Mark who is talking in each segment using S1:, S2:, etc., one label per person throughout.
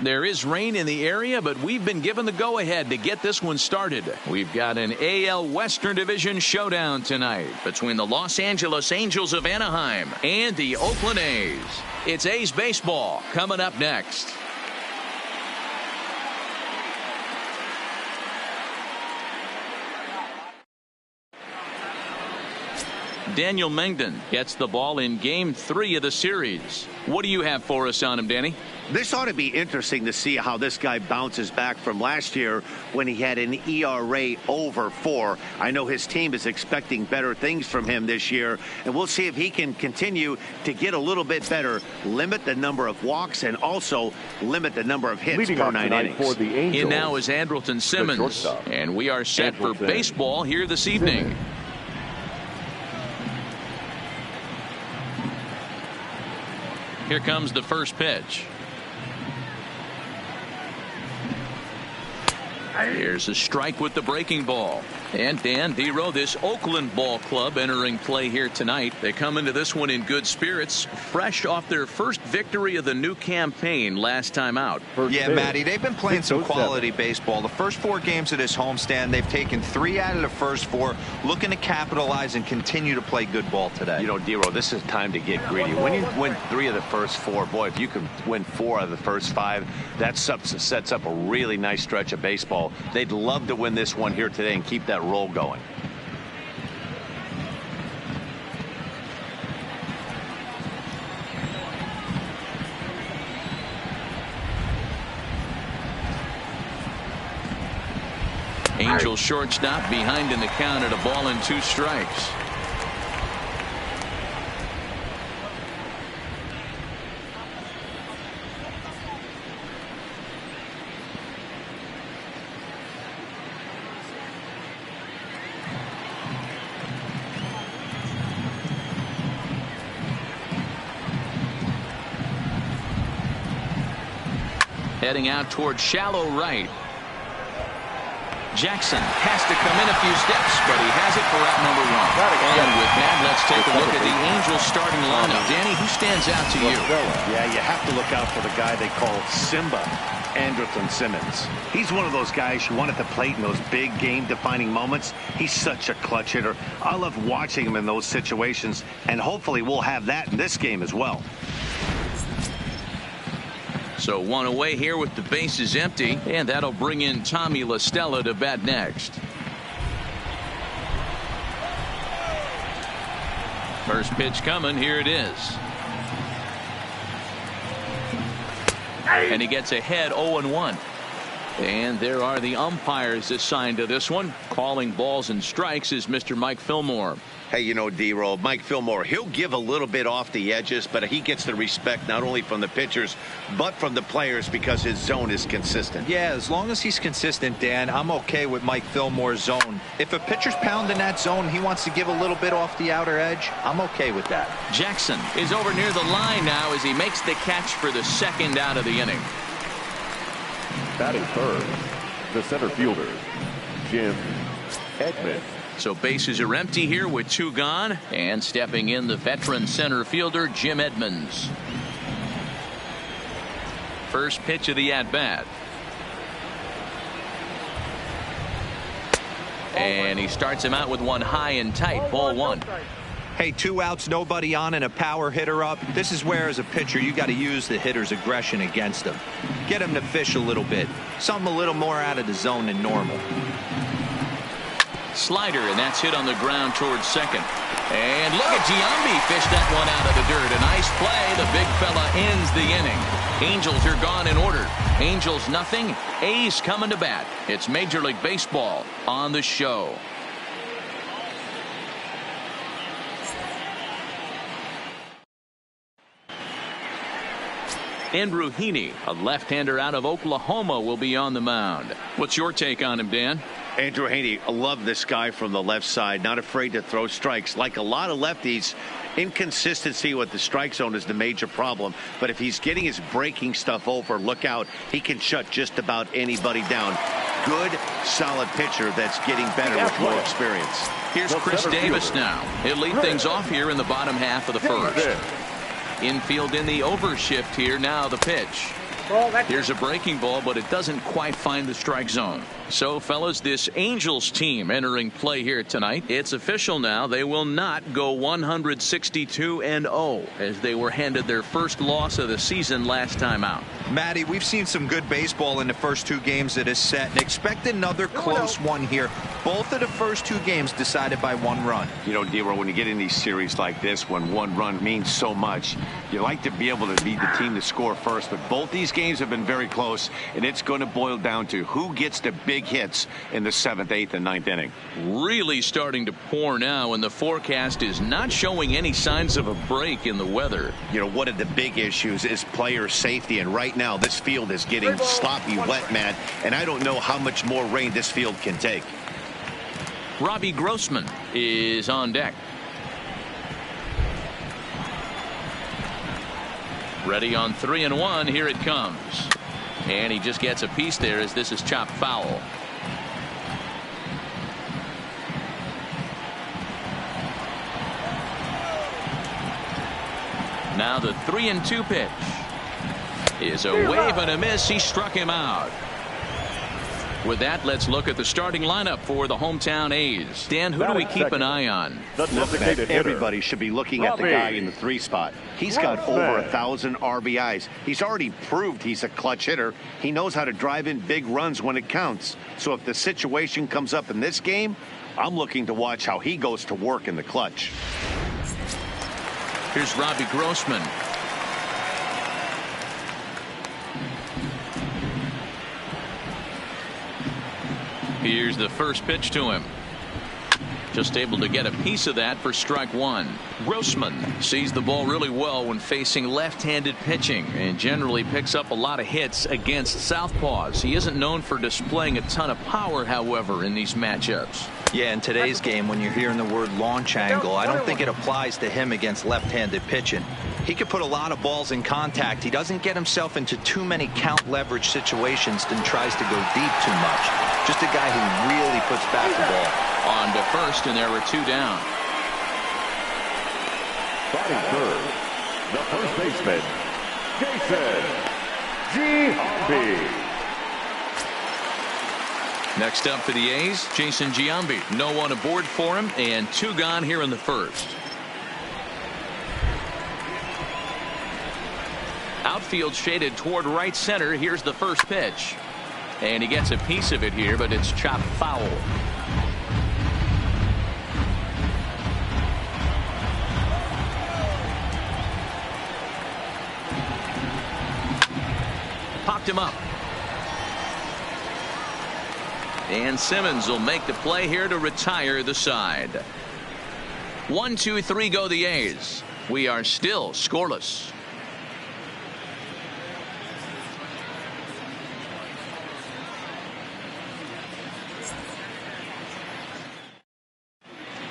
S1: There is rain in the area, but we've been given the go-ahead to get this one started. We've got an AL Western Division showdown tonight between the Los Angeles Angels of Anaheim and the Oakland A's. It's A's baseball coming up next. Daniel Mengden gets the ball in Game 3 of the series. What do you have for us on him, Danny?
S2: This ought to be interesting to see how this guy bounces back from last year when he had an ERA over 4. I know his team is expecting better things from him this year, and we'll see if he can continue to get a little bit better, limit the number of walks, and also limit the number of hits per 9 innings.
S3: For the Angels,
S1: in now is Andrelton Simmons, and we are set for baseball here this evening. Here comes the first pitch. Here's a strike with the breaking ball. And Dan Dero, this Oakland ball club entering play here tonight. They come into this one in good spirits, fresh off their first victory of the new campaign last time out.
S4: Yeah, Matty, they've been playing some quality baseball. The first 4 games of this homestand, they've taken 3 out of the first 4, looking to capitalize and continue to play good ball today.
S2: You know, Dero, this is time to get greedy. When you win 3 of the first 4, boy, if you can win 4 out of the first 5, that sets up a really nice stretch of baseball. They'd love to win this one here today and keep that roll going.
S1: Angels shortstop behind in the count at a ball and 2 strikes. Heading out toward shallow right. Jackson has to come in a few steps, but he has it for out number 1. And with that, let's take a look at the Angels starting lineup. Danny, who stands out to you?
S2: Yeah, you have to look out for the guy they call Simba, Andrelton Simmons. He's one of those guys you want at the plate in those big game-defining moments. He's such a clutch hitter. I love watching him in those situations, and hopefully we'll have that in this game as well.
S1: So 1 away here with the bases empty, and that'll bring in Tommy La Stella to bat next. First pitch coming. Here it is. And he gets ahead 0-1. And there are the umpires assigned to this one. Calling balls and strikes is Mr. Mike Fillmore.
S2: Hey, you know, D-Roll, Mike Fillmore, he'll give a little bit off the edges, but he gets the respect not only from the pitchers, but from the players because his zone is consistent.
S4: Yeah, as long as he's consistent, Dan, I'm okay with Mike Fillmore's zone. If a pitcher's pounding that zone, he wants to give a little bit off the outer edge, I'm okay with that.
S1: Jackson is over near the line now as he makes the catch for the 2nd out of the inning.
S3: Batting third, the center fielder, Jim Edmonds.
S1: So bases are empty here with 2 gone, and stepping in the veteran center fielder Jim Edmonds. First pitch of the at-bat. And he starts him out with one high and tight, ball 1.
S4: Hey, 2 outs, nobody on, and a power hitter up. This is where, as a pitcher, you got to use the hitter's aggression against him. Get him to fish a little bit. Something a little more out of the zone than normal.
S1: Slider, and that's hit on the ground towards second. And look at Giambi fish that one out of the dirt. A nice play. The big fella ends the inning. Angels are gone in order. Angels nothing. A's coming to bat. It's Major League Baseball on the show. Andrew Heaney, a left-hander out of Oklahoma, will be on the mound. What's your take on him, Dan?
S2: Andrew Heaney, I love this guy from the left side, not afraid to throw strikes. Like a lot of lefties, inconsistency with the strike zone is the major problem. But if he's getting his breaking stuff over, look out. He can shut just about anybody down. Good, solid pitcher that's getting better with more experience.
S1: Here's Chris Davis now. He'll lead things off here in the bottom half of the first. Infield in the overshift here. Now the pitch. Here's a breaking ball, but it doesn't quite find the strike zone. So, fellas, this Angels team entering play here tonight. It's official now. They will not go 162-0 as they were handed their first loss of the season last time out.
S4: Matty, we've seen some good baseball in the first two games that is set, and expect another close one here. Both of the first two games decided by one run.
S2: You know, D-Row, when you get in these series like this, when one run means so much, you like to be able to be the team to score first. But both these games have been very close, and it's going to boil down to who gets the big hits in the 7th, 8th, and 9th inning.
S1: Really starting to pour now, and the forecast is not showing any signs of a break in the weather.
S2: You know, one of the big issues is player safety, and right now this field is getting sloppy wet, Matt, and I don't know how much more rain this field can take.
S1: Robbie Grossman is on deck. Ready on 3-1. Here it comes. And he just gets a piece there as this is chopped foul. Now the 3-2 pitch is a wave and a miss. He struck him out. With that, let's look at the starting lineup for the hometown A's. Dan, who do we keep an eye on?
S2: Look, Matt, everybody should be looking at the guy in the 3 spot. He's got over 1,000 RBIs. He's already proved he's a clutch hitter. He knows how to drive in big runs when it counts. So if the situation comes up in this game, I'm looking to watch how he goes to work in the clutch.
S1: Here's Robbie Grossman. Here's the first pitch to him. Just able to get a piece of that for strike one. Grossman sees the ball really well when facing left-handed pitching and generally picks up a lot of hits against southpaws. He isn't known for displaying a ton of power, however, in these matchups.
S4: Yeah, in today's game, when you're hearing the word launch angle, I don't think it applies to him against left-handed pitching. He could put a lot of balls in contact. He doesn't get himself into too many count leverage situations and tries to go deep too much. Just a guy who really puts back the ball.
S1: On to first, and there were 2 down.
S3: Batting third, the first baseman, Jason Giambi.
S1: Next up for the A's, Jason Giambi. No one aboard for him, and 2 gone here in the first. Outfield shaded toward right center. Here's the first pitch. And he gets a piece of it here, but it's chopped foul. Popped him up. And Simmons will make the play here to retire the side. 1, 2, 3 go the A's. We are still scoreless.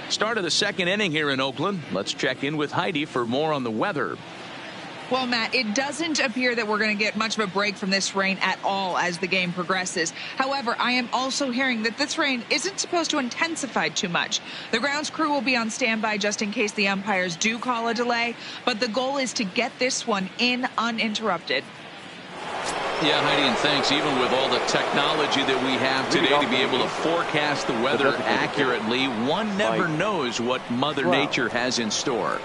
S1: Start of the second inning here in Oakland. Let's check in with Heidi for more on the weather.
S5: Well, Matt, it doesn't appear that we're going to get much of a break from this rain at all as the game progresses. However, I am also hearing that this rain isn't supposed to intensify too much. The grounds crew will be on standby just in case the umpires do call a delay, but the goal is to get this one in uninterrupted.
S1: Yeah, Heidi, and thanks. Even with all the technology that we have today to be able to forecast the weather accurately, one never knows what Mother Nature has in store.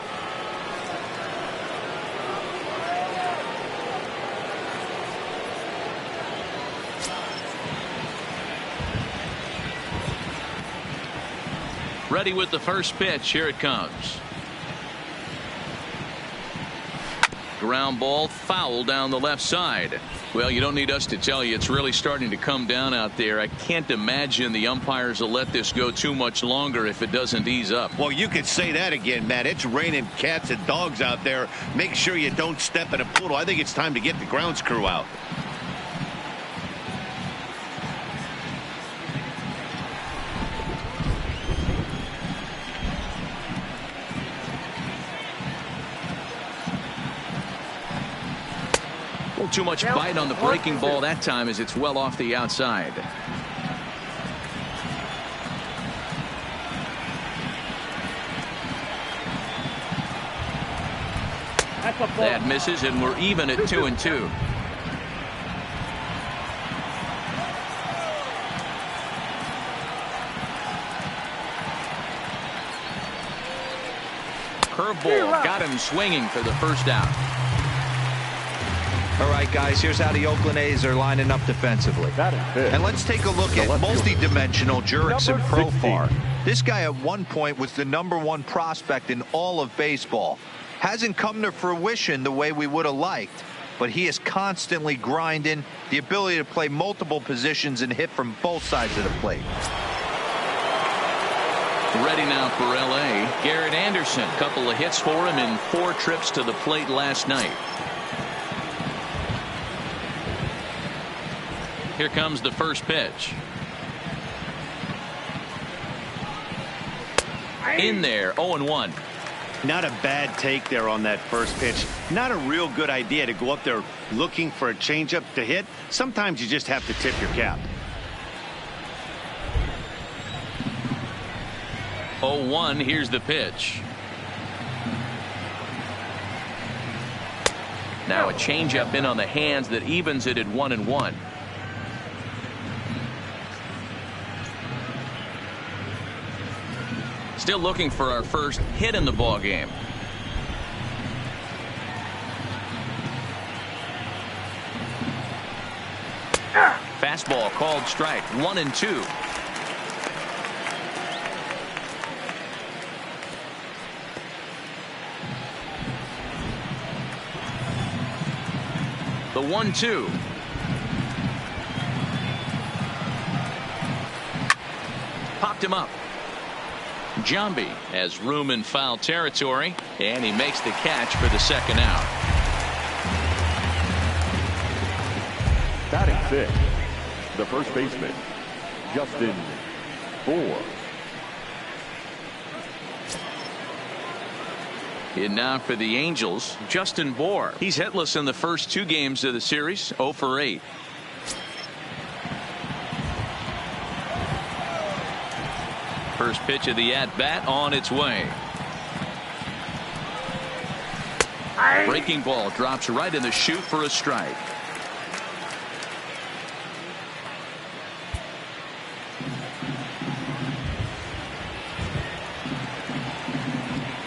S1: Ready with the first pitch. Here it comes. Ground ball, foul down the left side. Well, you don't need us to tell you it's really starting to come down out there. I can't imagine the umpires will let this go too much longer if it doesn't ease up.
S2: Well, you could say that again, Matt. It's raining cats and dogs out there. Make sure you don't step in a poodle. I think it's time to get the grounds crew out.
S1: Too much bite on the breaking ball that time as it's well off the outside. That misses, and we're even at 2-2. Curveball got him swinging for the first out.
S4: All right, guys, here's how the Oakland A's are lining up defensively. And let's take a look at multi-dimensional Jurickson Profar. This guy at one point was the #1 prospect in all of baseball. Hasn't come to fruition the way we would have liked, but he is constantly grinding, the ability to play multiple positions and hit from both sides of the plate.
S1: Ready now for L.A. Garrett Anderson. Couple of hits for him in 4 trips to the plate last night. Here comes the first pitch. In there, 0-1.
S2: Not a bad take there on that first pitch. Not a real good idea to go up there looking for a changeup to hit. Sometimes you just have to tip your cap.
S1: 0-1, here's the pitch. Now a changeup in on the hands that evens it at 1-1. Still looking for our first hit in the ball game. Fastball called strike. 1-2. The 1-2. Popped him up. Giambi has room in foul territory, and he makes the catch for the second out.
S3: Batting 6, the first baseman, Justin Bour.
S1: And now for the Angels, Justin Bour. He's hitless in the first 2 games of the series, 0 for 8. First pitch of the at-bat on its way. Breaking ball drops right in the chute for a strike.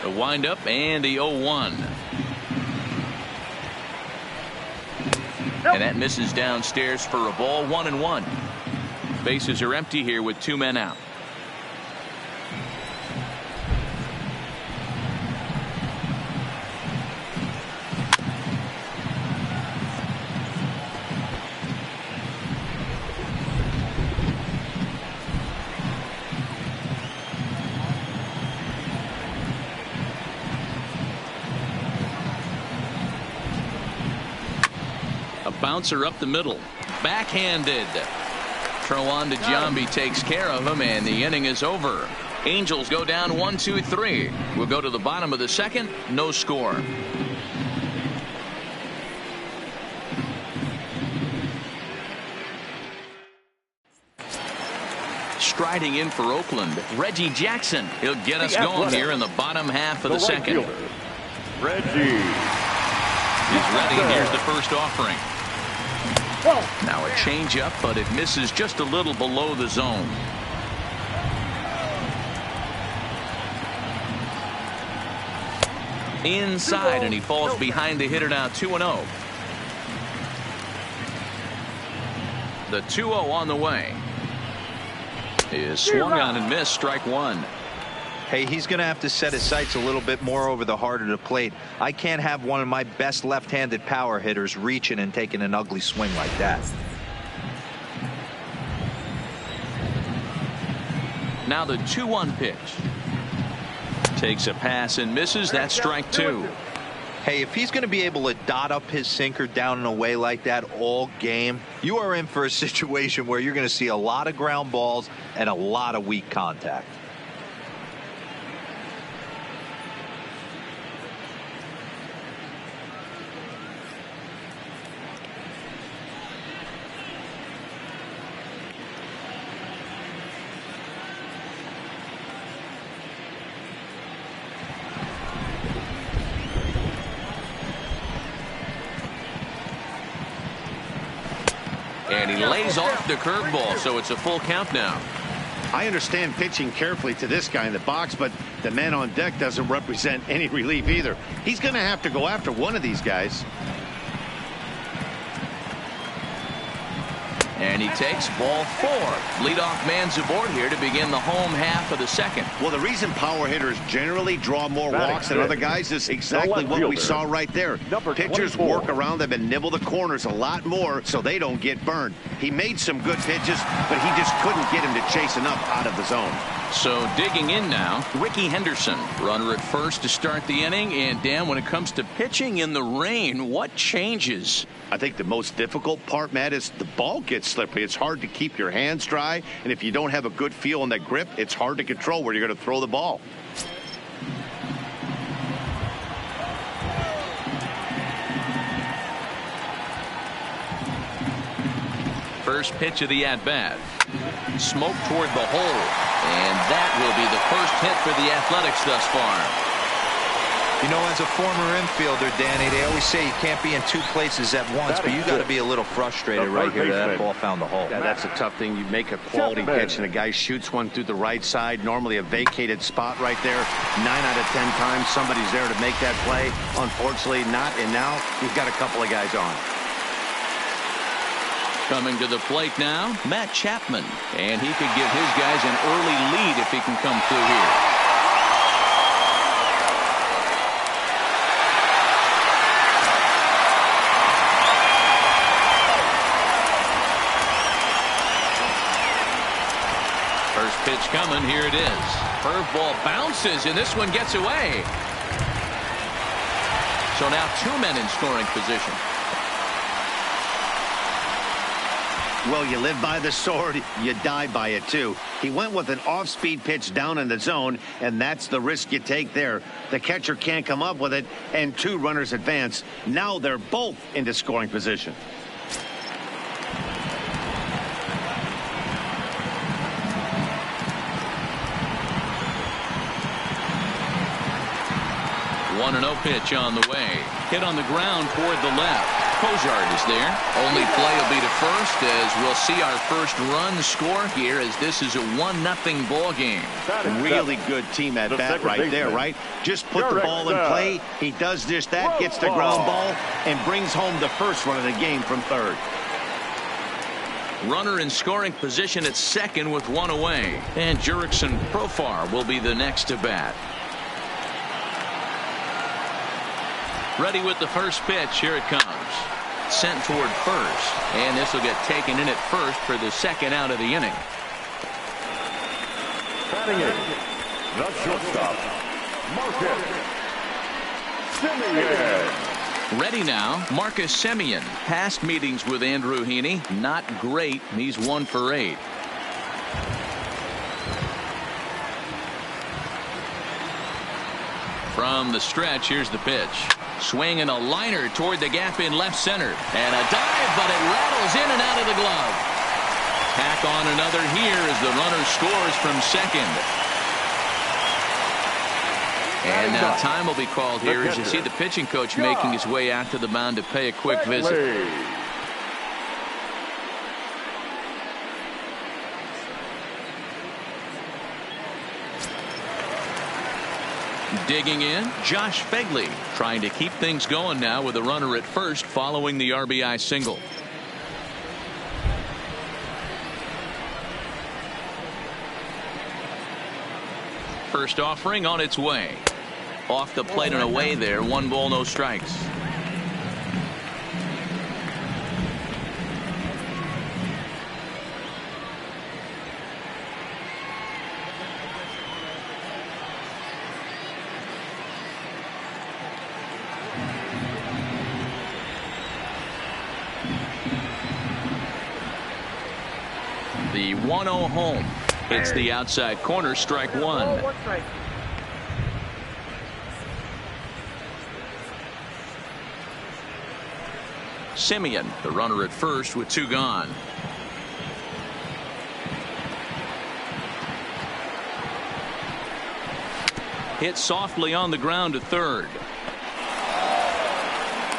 S1: The windup and the 0-1. And that misses downstairs for a ball. 1-1. Bases are empty here with 2 men out. Bouncer up the middle. Backhanded. Throw on to Giambi takes care of him, and the inning is over. Angels go down 1-2-3. We'll go to the bottom of the second. No score. Striding in for Oakland, Reggie Jackson. He'll get us going here in the bottom half of the second.
S3: Reggie.
S1: He's ready. Here's the first offering. Now a changeup, but it misses just a little below the zone. Inside, and he falls behind the hitter now. 2-0. The 2-0 on the way. Is swung on and missed. Strike 1.
S4: Hey, he's going to have to set his sights a little bit more over the heart of the plate. I can't have one of my best left-handed power hitters reaching and taking an ugly swing like that.
S1: Now the 2-1 pitch. Takes a pass and misses. That's strike 2.
S4: Hey, if he's going to be able to dot up his sinker down and away like that all game, you are in for a situation where you're going to see a lot of ground balls and a lot of weak contact.
S1: And he lays off the curveball, so it's a full count now.
S2: I understand pitching carefully to this guy in the box, but the man on deck doesn't represent any relief either. He's going to have to go after one of these guys.
S1: And he takes ball 4. Leadoff man's aboard here to begin the home half of the second.
S2: Well, the reason power hitters generally draw more walks than other guys is exactly what we saw right there. Pitchers work around them and nibble the corners a lot more so they don't get burned. He made some good pitches, but he just couldn't get him to chase enough out of the zone.
S1: So digging in now, Ricky Henderson, runner at first to start the inning. And Dan, when it comes to pitching in the rain, what changes?
S2: I think the most difficult part, Matt, is the ball gets slippery. It's hard to keep your hands dry, and if you don't have a good feel on that grip, it's hard to control where you're going to throw the ball.
S1: First pitch of the at-bat. Smoke toward the hole. And that will be the first hit for the Athletics thus far.
S4: You know, as a former infielder, Danny, they always say you can't be in two places at once, but you got to be a little frustrated right here that that ball found the hole.
S2: Yeah, that's a tough thing. You make a quality pitch and a guy shoots one through the right side, normally a vacated spot right there. 9 out of 10 times somebody's there to make that play. Unfortunately not, and now you've got a couple of guys on.
S1: Coming to the plate now, Matt Chapman. And he could give his guys an early lead if he can come through here. First pitch coming. Here it is. Curveball bounces, and this one gets away. So now 2 men in scoring position.
S2: Well, you live by the sword, you die by it, too. He went with an off-speed pitch down in the zone, and that's the risk you take there. The catcher can't come up with it, and 2 runners advance. Now they're both into scoring position.
S1: One 1-0 pitch on the way. Hit on the ground toward the left. Cozart is there. Only play will be to first as we'll see our first run score here as this is a 1-0 ball game.
S2: Really good team at bat right there, right? Just put the ball in play. He does just that, gets the ground ball, and brings home the first run of the game from third.
S1: Runner in scoring position at second with 1 away. And Jurickson Profar will be the next to bat. Ready with the first pitch. Here it comes. Sent toward first. And this will get taken in at first for the second out of the inning.
S3: Batting in, the shortstop, Marcus Semien.
S1: Ready now, Marcus Semien. Past meetings with Andrew Heaney, not great. He's 1 for 8. From the stretch, here's the pitch. Swinging a liner toward the gap in left center. And a dive, but it rattles in and out of the glove. Tack on another here as the runner scores from second. And now time will be called here as you see the pitching coach making his way out to the mound to pay a quick visit. Digging in, Josh Fegley trying to keep things going now with a runner at first following the RBI single. First offering on its way. Off the plate and away there. 1 ball, no strikes. The 1-0 home. It's the outside corner, strike 1. Semien, the runner at first with 2 gone. Hit softly on the ground to third.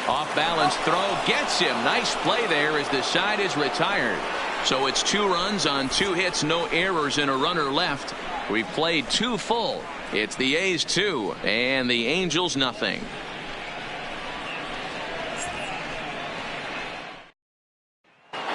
S1: Off balance throw gets him. Nice play there as the side is retired. So it's 2 runs on 2 hits, no errors, and a runner left. We've played 2 full. It's the A's 2 and the Angels nothing.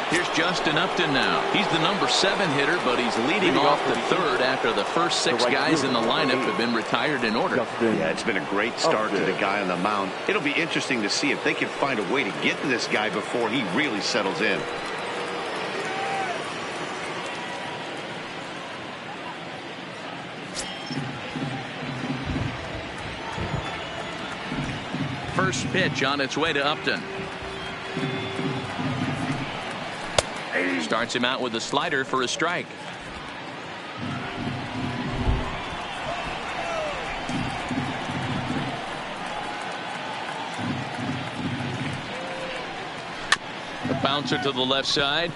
S1: Here's Justin Upton now. He's the number 7 hitter, but he's leading off the 3rd after the first 6 guys in the lineup have been retired in order.
S2: Yeah, it's been a great start to the guy on the mound. It'll be interesting to see if they can find a way to get to this guy before he really settles in.
S1: First pitch on its way to Upton. Starts him out with a slider for a strike. The bouncer to the left side.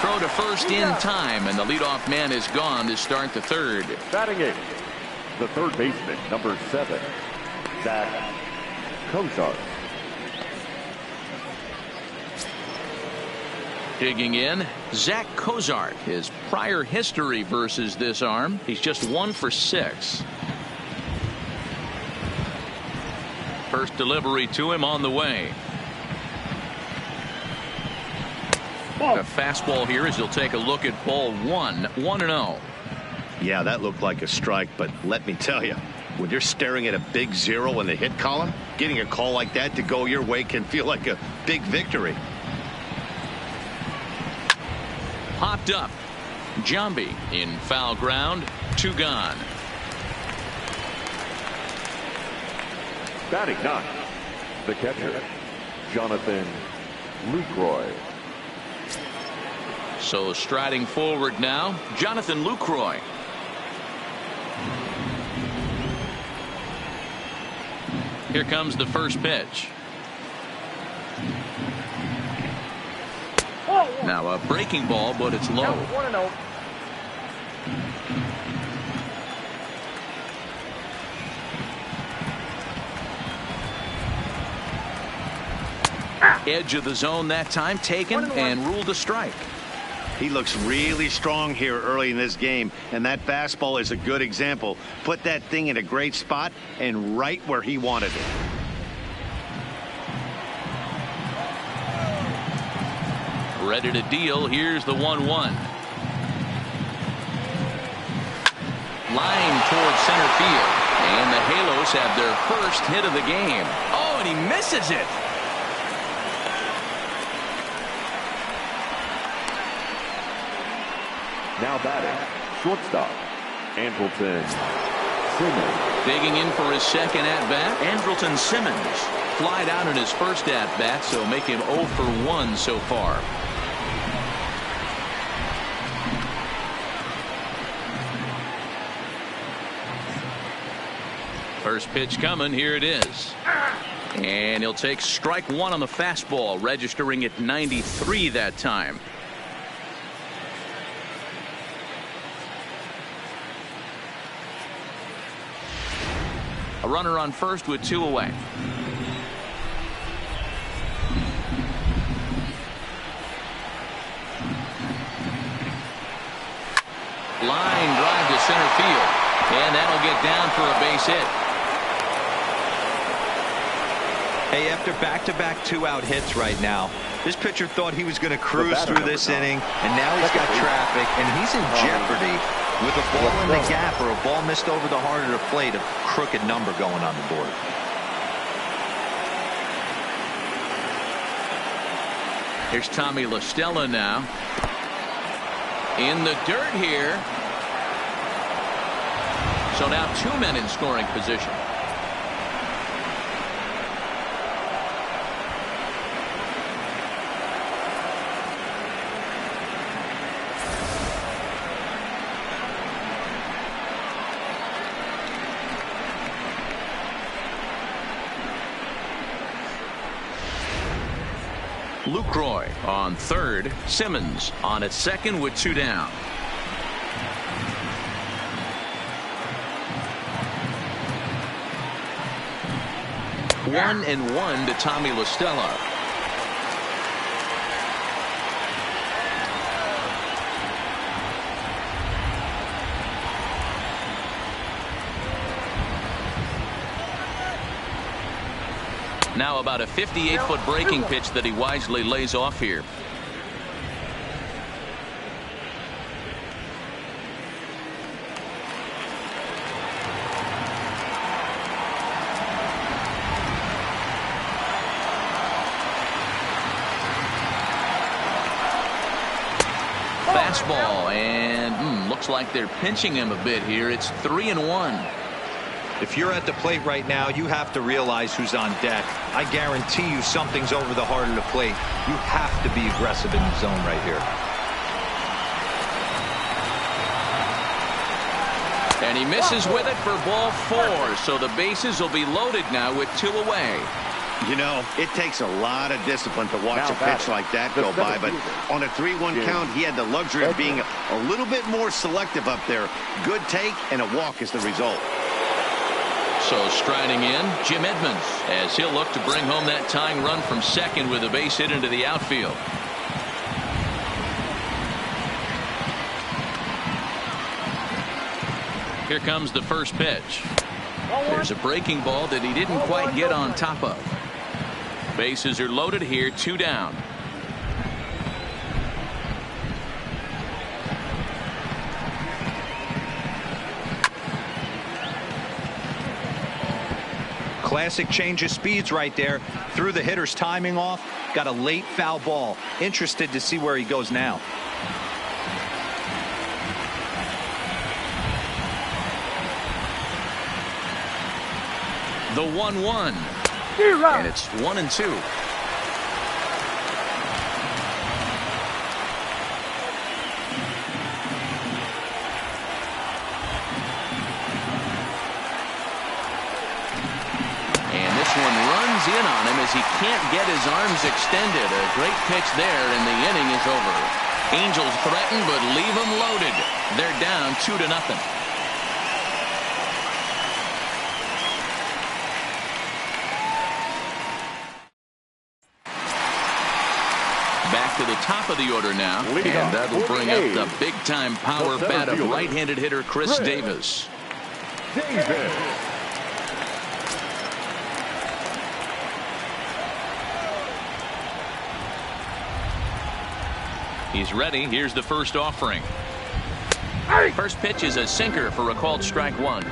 S1: Throw to first in time, and the leadoff man is gone to start the 3rd.
S3: Batting 8th, the 3rd baseman, number 7, Zach Cozart.
S1: Digging in, Zach Cozart. His prior history versus this arm, he's just 1 for 6. First delivery to him on the way. A fastball here as he'll take a look at ball 1, 1-0.
S2: Yeah, that looked like a strike, but let me tell you, when you're staring at a big 0 in the hit column, getting a call like that to go your way can feel like a big victory.
S1: Popped up. Giambi in foul ground. 2 gone.
S3: Batting 9th, the catcher, Jonathan Lucroy.
S1: So striding forward now, Jonathan Lucroy. Here comes the first pitch. Now a breaking ball, but it's low.
S6: 1-0.
S1: Edge of the zone that time taken and ruled a strike.
S2: He looks really strong here early in this game, and that fastball is a good example. Put that thing in a great spot and right where he wanted it.
S1: Ready to deal. Here's the 1-1. Line towards center field, and the Halos have their first hit of the game. Oh, and he misses it.
S3: Now batting, shortstop, Andrelton Simmons.
S1: Digging in for his second at-bat, Andrelton Simmons. Flied out in his first at-bat, so make him 0 for 1 so far. First pitch coming. Here it is. And he'll take strike 1 on the fastball, registering at 93 that time. A runner on first with 2 away. Line drive to center field, and that'll get down for a base hit.
S4: Hey, after back-to-back 2-out hits right now, this pitcher thought he was going to cruise through this inning, and now he's got traffic, and he's in jeopardy with a ball in the gap or a ball missed over the heart of the plate, a crooked number going on the board.
S1: Here's Tommy La Stella now. In the dirt here. So now 2 men in scoring position. Lucroy on third. Simmons on at second with 2 down. 1-1 to Tommy La Stella. Now about a 58-foot breaking pitch that he wisely lays off here. Fastball, and looks like they're pinching him a bit here. It's 3-1.
S4: If you're at the plate right now, you have to realize who's on deck. I guarantee you something's over the heart of the plate. You have to be aggressive in the zone right here.
S1: And he misses with it for ball 4. So the bases will be loaded now with 2 away.
S2: You know, it takes a lot of discipline to watch a pitch like that go by, but on a 3-1 count, he had the luxury of being a little bit more selective up there. Good take, and a walk is the result.
S1: So striding in, Jim Edmonds, as he'll look to bring home that tying run from second with a base hit into the outfield. Here comes the first pitch. There's a breaking ball that he didn't quite get on top of. Bases are loaded here, 2 down.
S4: Classic change of speeds right there. Threw the hitter's timing off. Got a late foul ball. Interested to see where he goes now.
S1: The 1-1. And it's 1-2. In on him as he can't get his arms extended. A great pitch there, and the inning is over. Angels threaten, but leave them loaded. They're down 2-0. Back to the top of the order now, and that'll bring up the big-time power bat of right-handed hitter Chris Davis. He's ready. Here's the first offering. First pitch is a sinker for a called strike 1.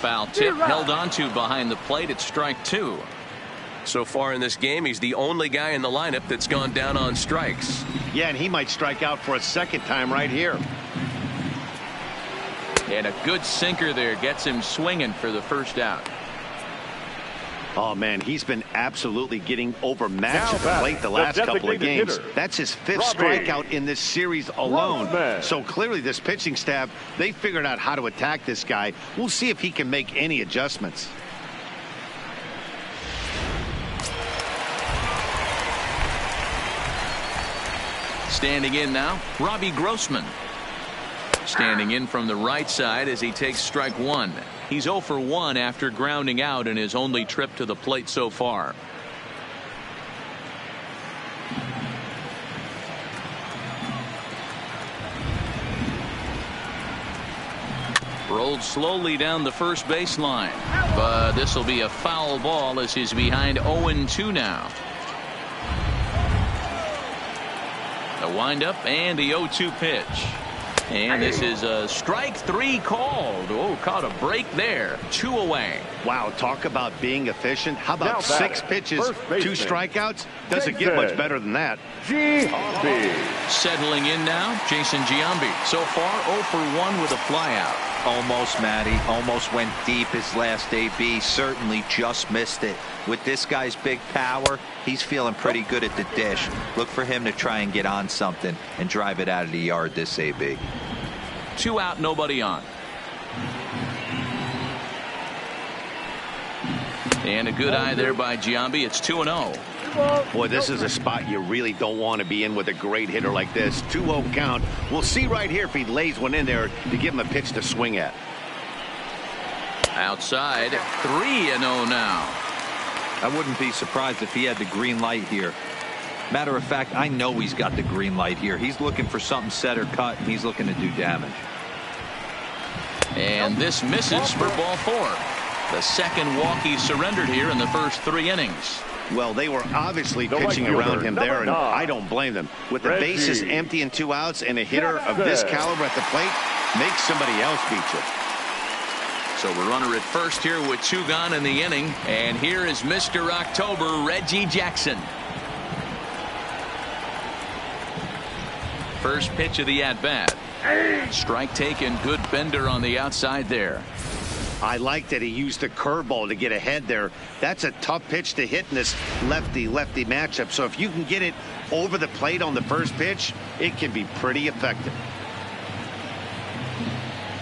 S1: Foul tip held onto behind the plate. It's strike 2.
S6: So far in this game, he's the only guy in the lineup that's gone down on strikes.
S2: Yeah, and he might strike out for a second time right here.
S1: And a good sinker there gets him swinging for the first out.
S2: Oh, man, he's been absolutely getting overmatched at the plate the last couple of games. That's his 5th strikeout in this series alone. So clearly this pitching staff, they figured out how to attack this guy. We'll see if he can make any adjustments.
S1: Standing in now, Robbie Grossman. Standing in from the right side as he takes strike 1. He's 0 for 1 after grounding out in his only trip to the plate so far. Rolled slowly down the first baseline, but this will be a foul ball as he's behind 0-2 now. The windup and the 0-2 pitch. And this is a strike 3 called. Oh, caught a break there. 2 away.
S2: Wow, talk about being efficient. How about 6 pitches, 2 strikeouts? Doesn't get much better than that.
S1: Settling in now, Jason Giambi. So far, 0 for 1 with a flyout.
S4: Almost, Matty. Almost went deep his last AB. Certainly just missed it. With this guy's big power, he's feeling pretty good at the dish. Look for him to try and get on something and drive it out of the yard this AB.
S1: 2 out, nobody on. And a good eye there by Giambi. It's 2-0.
S2: Boy, this is a spot you really don't want to be in with a great hitter like this. 2-0 count. We'll see right here if he lays one in there to give him a pitch to swing at.
S1: Outside, 3-0 now.
S4: I wouldn't be surprised if he had the green light here. Matter of fact, I know he's got the green light here. He's looking for something set or cut, and he's looking to do damage.
S1: And this misses for ball 4. The second walk he surrendered here in the first 3 innings.
S2: Well, they were obviously pitching around him there, and I don't blame them. With the bases empty and 2 outs and a hitter of this caliber at the plate, make somebody else beat you.
S1: So the runner at first here with 2 gone in the inning. And here is Mr. October, Reggie Jackson. First pitch of the at-bat. Strike taken. Good bender on the outside there.
S2: I like that he used the curveball to get ahead there. That's a tough pitch to hit in this lefty-lefty matchup. So if you can get it over the plate on the first pitch, it can be pretty effective.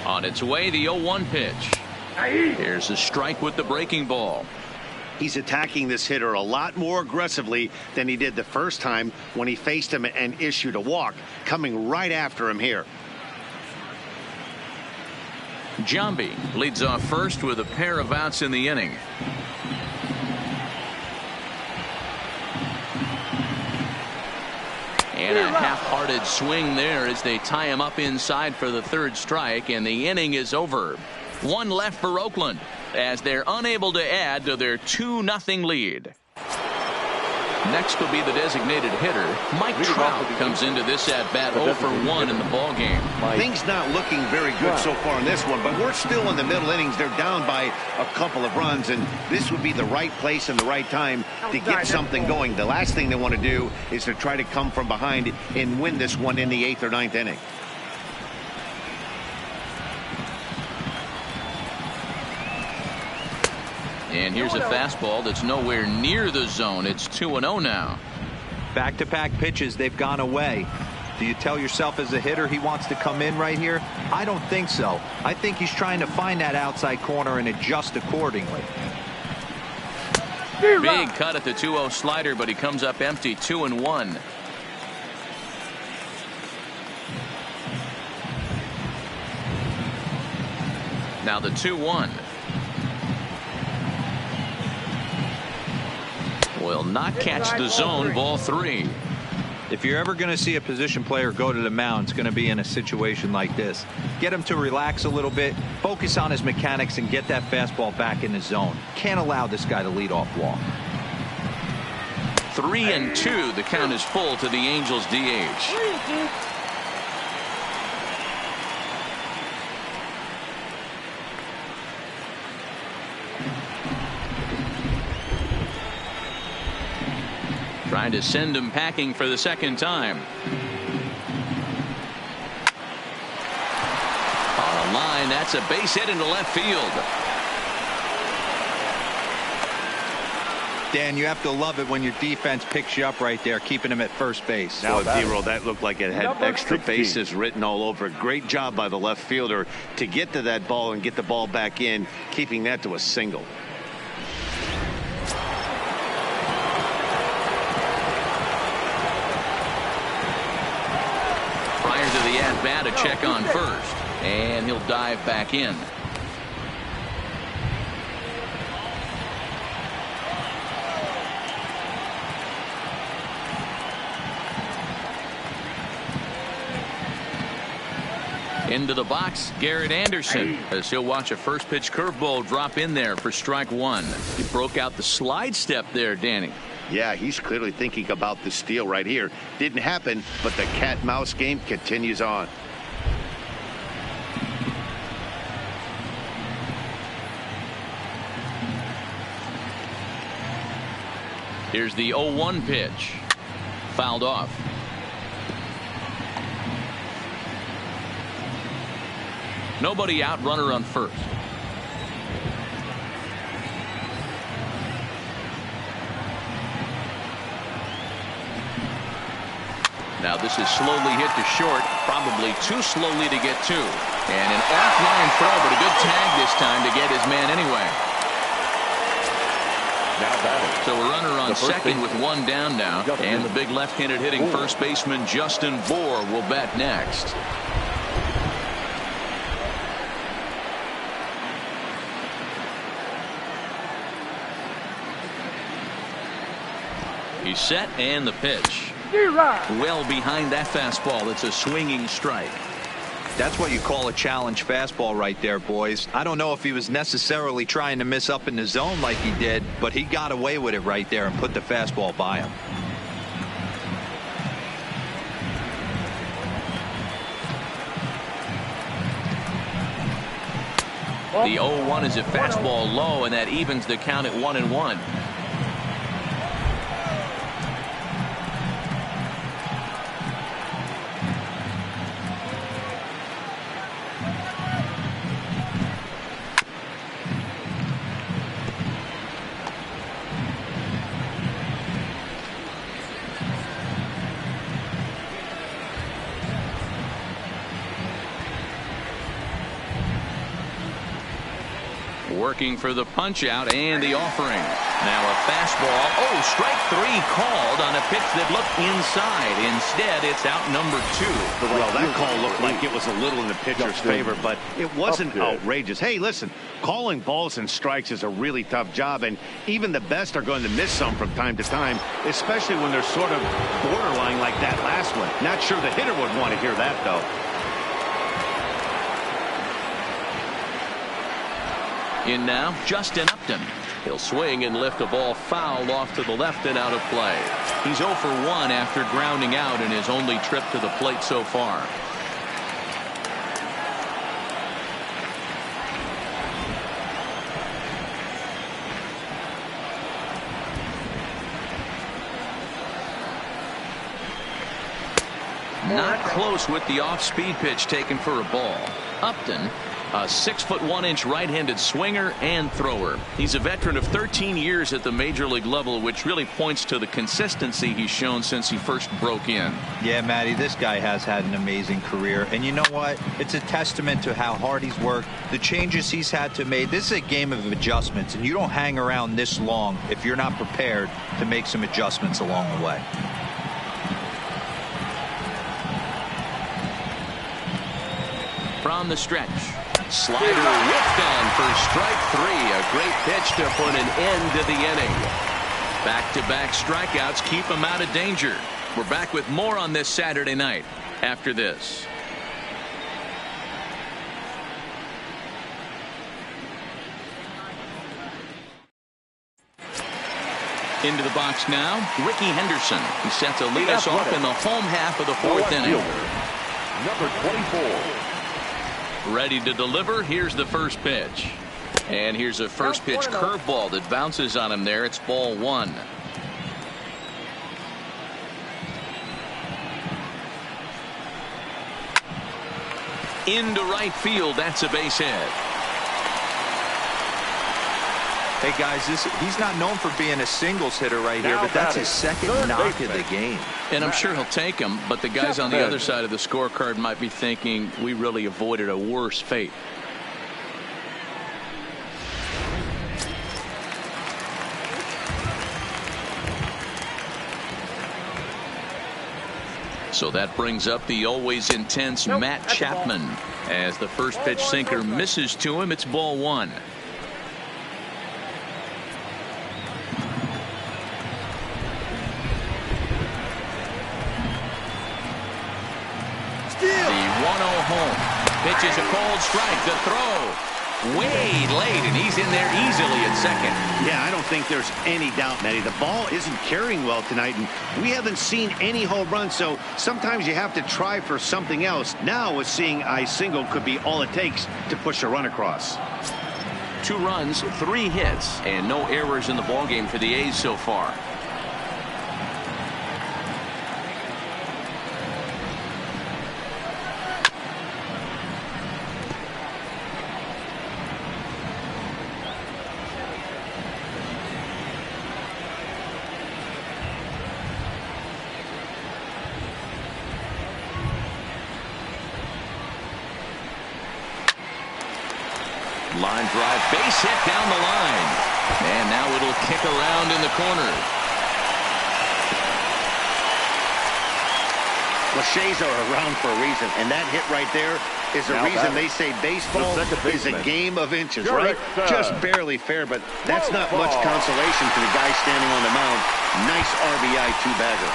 S1: On its way, the 0-1 pitch. Here's a strike with the breaking ball.
S2: He's attacking this hitter a lot more aggressively than he did the first time when he faced him and issued a walk, coming right after him here.
S1: Giambi leads off first with a pair of outs in the inning. And a half-hearted swing there as they tie him up inside for the 3rd strike, and the inning is over. 1 left for Oakland as they're unable to add to their 2-0 lead. Next will be the designated hitter. Mike Trout comes into this at-bat 0 for 1 in the ballgame.
S2: Things not looking very good so far in this one, but we're still in the middle innings. They're down by a couple of runs, and this would be the right place and the right time to get something going. The last thing they want to do is to try to come from behind and win this one in the 8th or 9th inning.
S1: And here's a fastball that's nowhere near the zone. It's 2-0 now.
S4: Back-to-back pitches, they've gone away. Do you tell yourself as a hitter he wants to come in right here? I don't think so. I think he's trying to find that outside corner and adjust accordingly.
S1: Big cut at the 2-0 slider, but he comes up empty. 2-1. Now the 2-1. Will not catch the zone. Ball 3.
S4: If you're ever going to see a position player go to the mound, it's going to be in a situation like this. Get him to relax a little bit, focus on his mechanics, and get that fastball back in the zone. Can't allow this guy to lead off walk.
S1: 3-2. The count is full to the Angels DH. Trying to send him packing for the 2nd time. On a line, that's a base hit into left field.
S4: Dan, you have to love it when your defense picks you up right there, keeping him at first base.
S2: Now, Zero, that looked like it had extra bases written all over it. Great job by the left fielder to get to that ball and get the ball back in, keeping that to a single.
S1: At-bat, a check on first, and he'll dive back in. Into the box, Garrett Anderson, as he'll watch a first pitch curveball drop in there for strike 1. He broke out the slide step there, Danny.
S2: Yeah, he's clearly thinking about the steal right here. Didn't happen, but the cat-mouse game continues on.
S1: Here's the 0-1 pitch. Fouled off. Nobody out, runner on first. Now this is slowly hit to short, probably too slowly to get to. And an offline throw, but a good tag this time to get his man anyway.
S3: Now batting.
S1: So a runner on second
S3: baseman.
S1: with one down now. And the big left-handed hitting first baseman Justin Bour will bat next. He's set, and the pitch. Well behind that fastball. It's a swinging strike.
S4: That's what you call a challenge fastball right there, boys. I don't know if he was necessarily trying to miss up in the zone like he did, but he got away with it right there and put the fastball by him.
S1: The 0-1 is a fastball low, and that evens the count at 1-1. Working for the punch out and the offering. Now a fastball. Oh, strike three called on a pitch that looked inside. Instead, it's out number 2.
S2: Well, that call looked like it was a little in the pitcher's favor, but it wasn't outrageous. Hey, listen, calling balls and strikes is a really tough job, and even the best are going to miss some from time to time, especially when they're sort of borderline like that last one. Not sure the hitter would want to hear that, though.
S1: In now, Justin Upton. He'll swing and lift a ball foul off to the left and out of play. He's 0 for 1 after grounding out in his only trip to the plate so far. Not close with the off-speed pitch taken for a ball. Upton, a 6'1" right-handed swinger and thrower. He's a veteran of 13 years at the major league level, which really points to the consistency he's shown since he first broke in.
S4: Yeah, Matty, this guy has had an amazing career. And you know what? It's a testament to how hard he's worked, the changes he's had to make. This is a game of adjustments, and you don't hang around this long if you're not prepared to make some adjustments along the way.
S1: From the stretch. Slider whiffed on for strike 3. A great pitch to put an end to the inning. Back-to-back strikeouts keep him out of danger. We're back with more on this Saturday night after this. Into the box now, Ricky Henderson. He set to lead us off in the home half of the 4th inning.
S3: Number 24.
S1: Ready to deliver. Here's the first pitch. And here's a first pitch curveball that bounces on him there. It's ball 1. Into right field. That's a base hit.
S4: Hey, guys, he's not known for being a singles hitter right here, but that's his second knock of the game.
S1: And I'm sure he'll take him, but the guys on the other side of the scorecard might be thinking we really avoided a worse fate. So that brings up the always intense Matt Chapman. As the first pitch sinker misses to him, it's ball 1. The 1-0 home. Pitch is a cold strike. The throw way late, and he's in there easily at second.
S2: Yeah, I don't think there's any doubt, Matty. The ball isn't carrying well tonight, and we haven't seen any home runs, so sometimes you have to try for something else. Now, with seeing a single could be all it takes to push a run across.
S1: 2 runs, 3 hits, and no errors in the ballgame for the A's so far. Line drive, base hit down the line. And now it'll kick around in the corner.
S2: Cliches are around for a reason, and that hit right there is the reason they say baseball is a game of inches, right? Just barely fair, but that's not much consolation for the guy standing on the mound. Nice RBI two-bagger.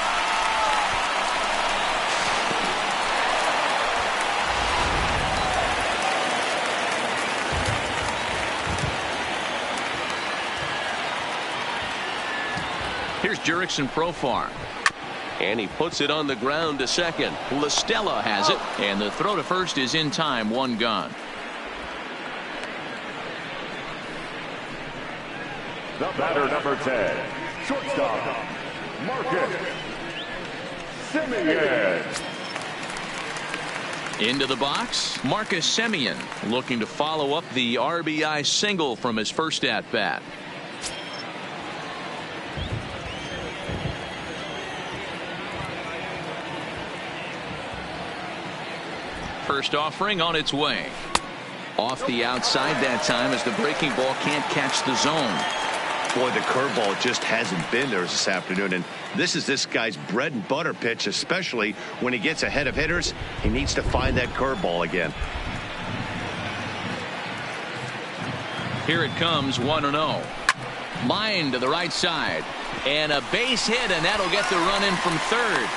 S1: Here's Jurickson Profar. And he puts it on the ground to second. LaStella has it, and the throw to first is in time. One gone.
S3: The batter, number 10, shortstop, Marcus Semien.
S1: Into the box, Marcus Semien looking to follow up the RBI single from his first at-bat. First offering on its way. Off the outside that time as the breaking ball can't catch the zone.
S2: Boy, the curveball just hasn't been there this afternoon, and this is this guy's bread and butter pitch, especially when he gets ahead of hitters. He needs to find that curveball again.
S1: Here it comes, 1-0. Line to the right side, and a base hit, and that'll get the run in from third.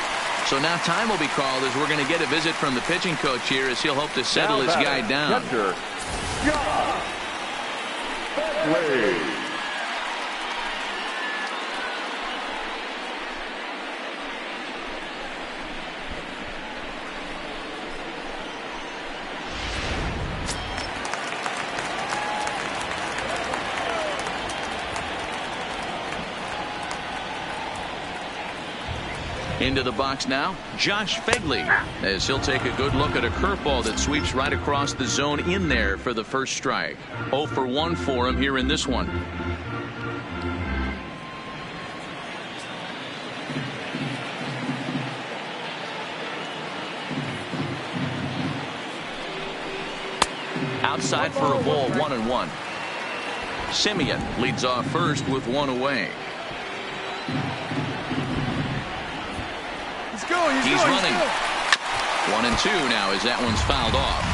S1: So now time will be called as we're going to get a visit from the pitching coach here as he'll hope to settle his guy down. Into the box now, Josh Phegley, as he'll take a good look at a curveball that sweeps right across the zone in there for the first strike. 0 for 1 for him here in this one. Outside for a ball, 1-1. Semien leads off first with one away. He's running. 1-2 now as that one's fouled off.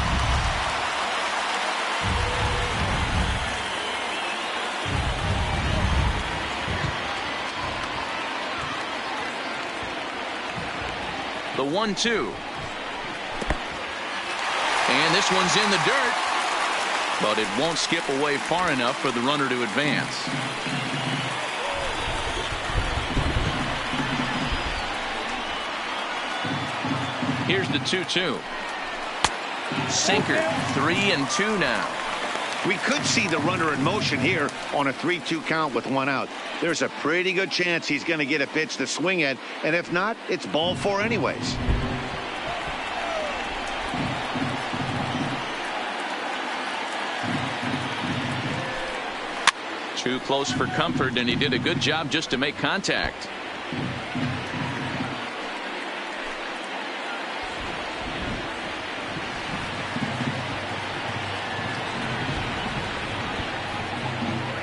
S1: The 1-2. And this one's in the dirt. But it won't skip away far enough for the runner to advance. Here's the 2-2. Sinker, 3-2 now.
S2: We could see the runner in motion here on a 3-2 count with one out. There's a pretty good chance he's going to get a pitch to swing at, and if not, it's ball 4 anyways.
S1: Too close for comfort, and he did a good job just to make contact.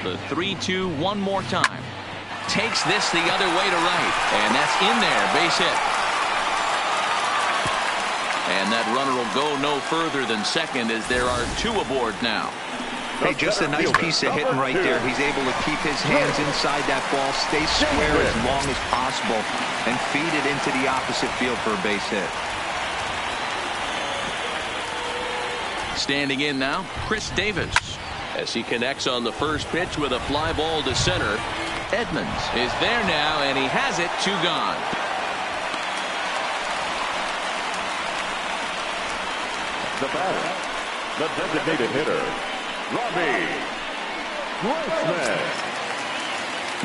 S1: The 3-2 one more time. Takes this the other way to right. And that's in there. Base hit. And that runner will go no further than second as there are 2 aboard now.
S4: Hey, just a nice piece of hitting right there. He's able to keep his hands inside that ball, stay square as long as possible, and feed it into the opposite field for a base hit.
S1: Standing in now, Chris Davis. As he connects on the first pitch with a fly ball to center. Edmonds is there now, and he has it. 2 gone.
S3: The batter, the designated hitter, Robbie Grossman.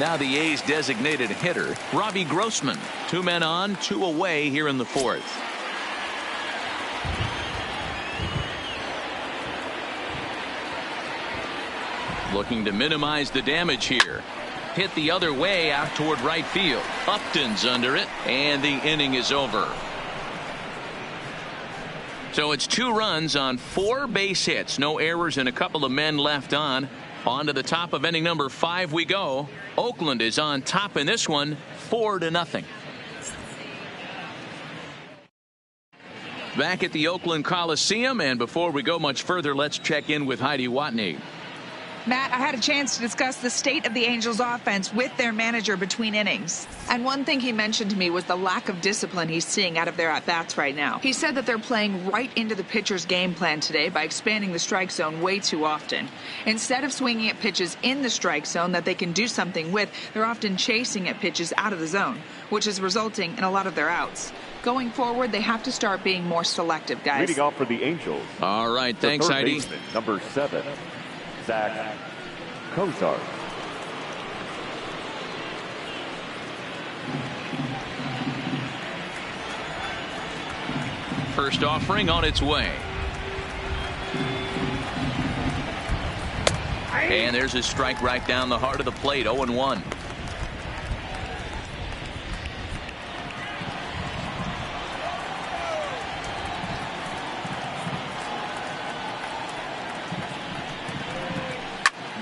S1: Now the A's designated hitter, Robbie Grossman. 2 men on, 2 away here in the 4th. Looking to minimize the damage here. Hit the other way out toward right field. Upton's under it, and the inning is over. So it's 2 runs on 4 base hits, no errors, and a couple of men left on. On to the top of inning number 5 we go. Oakland is on top in this one, 4-0. Back at the Oakland Coliseum, and before we go much further, let's check in with Heidi Watney.
S5: Matt, I had a chance to discuss the state of the Angels offense with their manager between innings. And one thing he mentioned to me was the lack of discipline he's seeing out of their at-bats right now. He said that they're playing right into the pitcher's game plan today by expanding the strike zone way too often. Instead of swinging at pitches in the strike zone that they can do something with, they're often chasing at pitches out of the zone, which is resulting in a lot of their outs. Going forward, they have to start being more selective, guys.
S3: Leading off for the Angels.
S1: All right, thanks, Heidi.
S3: Baseman, number 7, Zach Kozar.
S1: First offering on its way. And there's a strike right down the heart of the plate, 0-1.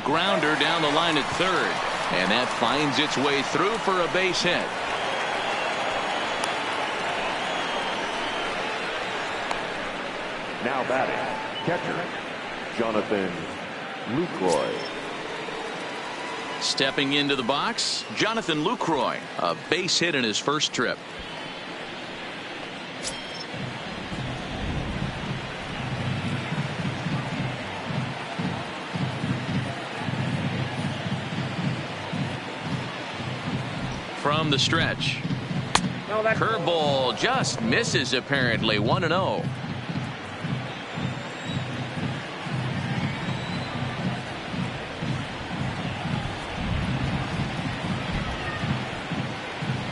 S1: Grounder down the line at third, and that finds its way through for a base hit.
S3: Now batting, catcher Jonathan Lucroy.
S1: Stepping into the box, Jonathan Lucroy, a base hit in his first trip. From the stretch. Curveball just misses, apparently. 1-0.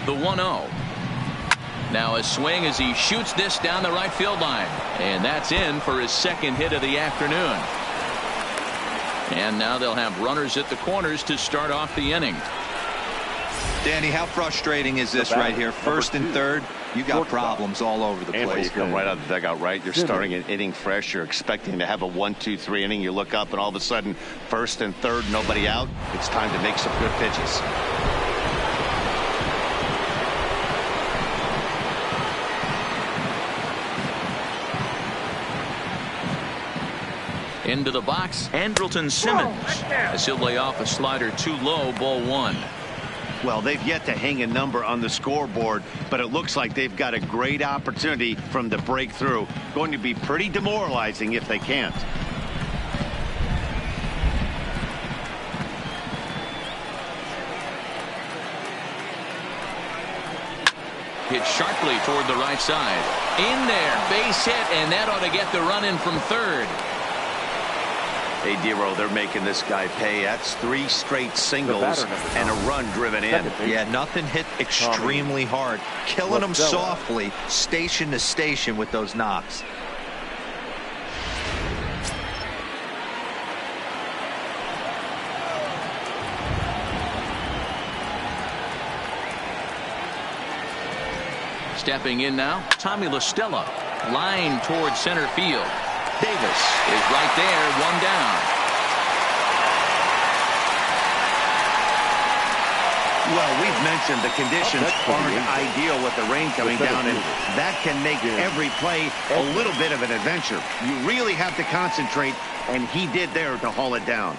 S1: The 1-0. Now a swing as he shoots this down the right field line. And that's in for his second hit of the afternoon. And now they'll have runners at the corners to start off the inning.
S4: Danny, how frustrating is this right here? First and third, you got problems all over the place.
S2: You come right out of the dugout, right? You're starting an inning fresh. You're expecting to have a 1-2-3 inning. You look up, and all of a sudden, first and third, nobody out. It's time to make some good pitches.
S1: Into the box, Andrelton Simmons. As he'll lay off a slider too low, ball 1.
S2: Well, they've yet to hang a number on the scoreboard, but it looks like they've got a great opportunity from the breakthrough. Going to be pretty demoralizing if they can't.
S1: Hit sharply toward the right side. In there, base hit, and that ought to get the run in from third.
S2: Hey, Dero, they're making this guy pay. That's 3 straight singles and a run driven in.
S4: Yeah, nothing hit extremely hard. Killing them softly, station to station with those knocks.
S1: Stepping in now, Tommy La Stella. Line towards center field. Davis is right there, 1 down.
S2: Well, we've mentioned the conditions aren't ideal with the rain coming down, and that can make every play a little bit of an adventure. You really have to concentrate, and he did there to haul it down.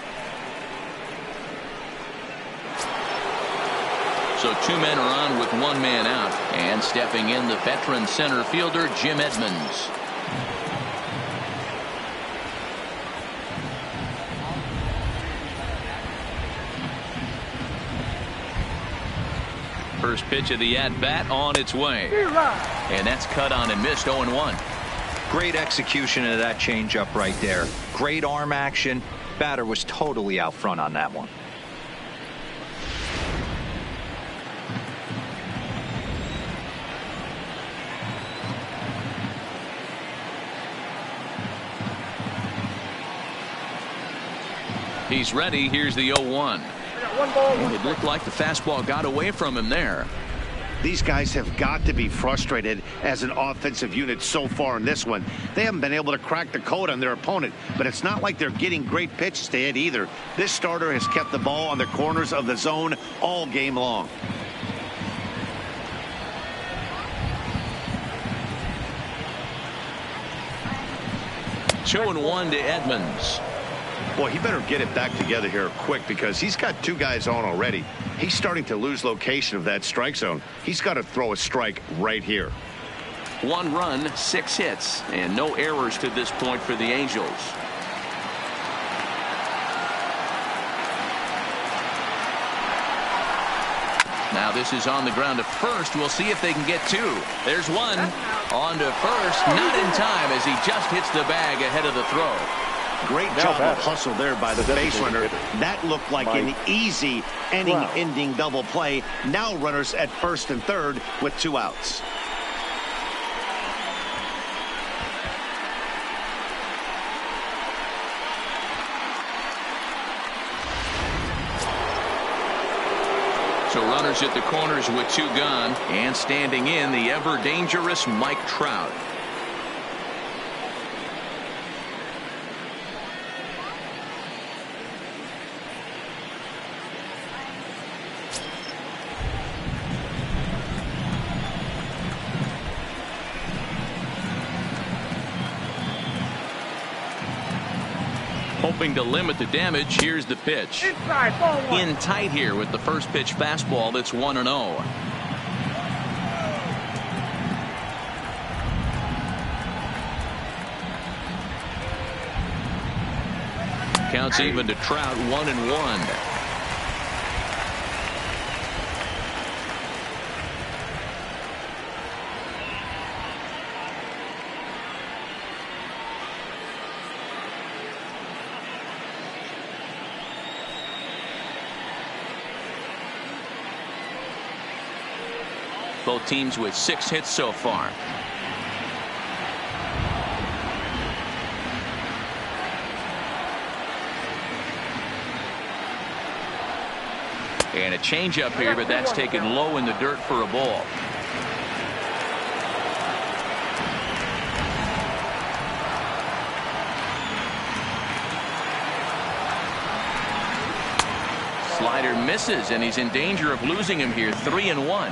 S1: So 2 men are on with 1 man out, and stepping in the veteran center fielder Jim Edmonds. First pitch of the at-bat on its way. And that's cut on and missed, 0-1.
S4: Great execution of that changeup right there. Great arm action. Batter was totally out front on that one.
S1: He's ready. Here's the 0-1. It looked like the fastball got away from him there.
S2: These guys have got to be frustrated as an offensive unit so far in this one. They haven't been able to crack the code on their opponent, but it's not like they're getting great pitches to hit either. This starter has kept the ball on the corners of the zone all game long.
S1: 2-1 to Edmonds.
S2: Boy, he better get it back together here quick because he's got two guys on already. He's starting to lose location of that strike zone. He's got to throw a strike right here.
S1: 1 run, 6 hits, and no errors to this point for the Angels. Now this is on the ground to first. We'll see if they can get 2. There's 1. On to first, not in time as he just hits the bag ahead of the throw.
S2: Great job of hustle there by the base runner. That looked like an easy inning-ending double play. Now runners at first and third with 2 outs.
S1: So runners at the corners with 2 gone, and standing in the ever-dangerous Mike Trout. Hoping to limit the damage, here's the pitch. In tight here with the first pitch fastball that's 1-0. Counts even to Trout, 1-1. Both teams with 6 hits so far. And a changeup here, but that's taken low in the dirt for a ball. Slider misses, and he's in danger of losing him here. 3-1.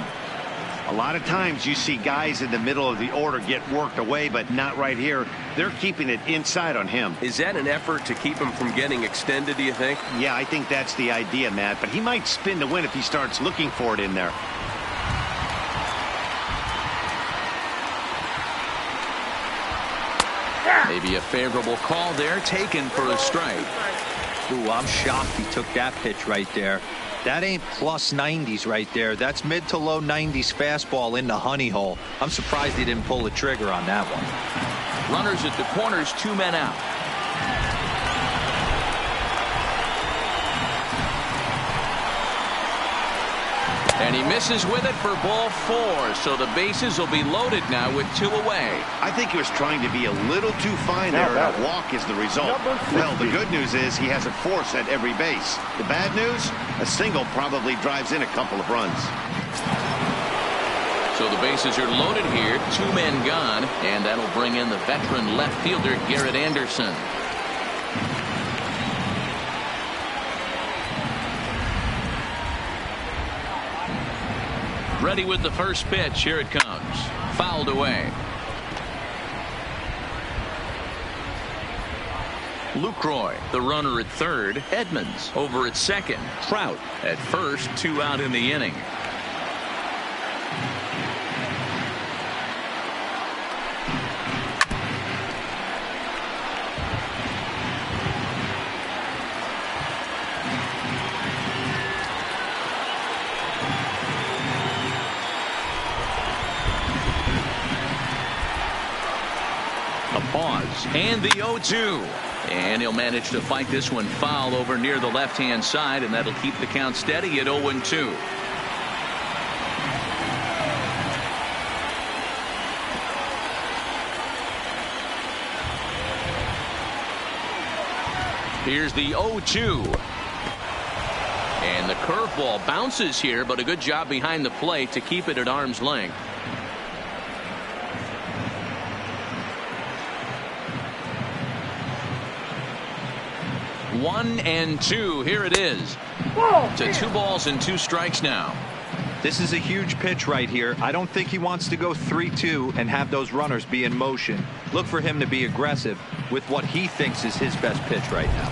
S2: A lot of times you see guys in the middle of the order get worked away, but not right here. They're keeping it inside on him.
S6: Is that an effort to keep him from getting extended, do you think?
S2: Yeah, I think that's the idea, Matt, but he might spin to win if he starts looking for it in there.
S1: Maybe a favorable call there, taken for a strike.
S4: Ooh, I'm shocked he took that pitch right there. That ain't plus 90s right there. That's mid to low 90s fastball in the honey hole. I'm surprised he didn't pull the trigger on that one.
S1: Runners at the corners, 2 men out. And he misses with it for ball 4. So the bases will be loaded now with 2 away.
S2: I think he was trying to be a little too fine there, and a walk is the result. Well, the good news is he has a force at every base. The bad news, a single probably drives in a couple of runs.
S1: So the bases are loaded here, 2 men gone, and that'll bring in the veteran left fielder Garrett Anderson. Ready with the first pitch. Here it comes. Fouled away. Lucroy, the runner at third. Edmonds over at second. Trout at first. 2 out in the inning. Pause and the 0-2, and he'll manage to fight this one foul over near the left-hand side, and that'll keep the count steady at 0-2. Here's the 0-2. And the curveball bounces here, but a good job behind the plate to keep it at arm's length. One and two. Here it is. To 2 balls and 2 strikes now.
S4: This is a huge pitch right here. I don't think he wants to go 3-2 and have those runners be in motion. Look for him to be aggressive with what he thinks is his best pitch right now.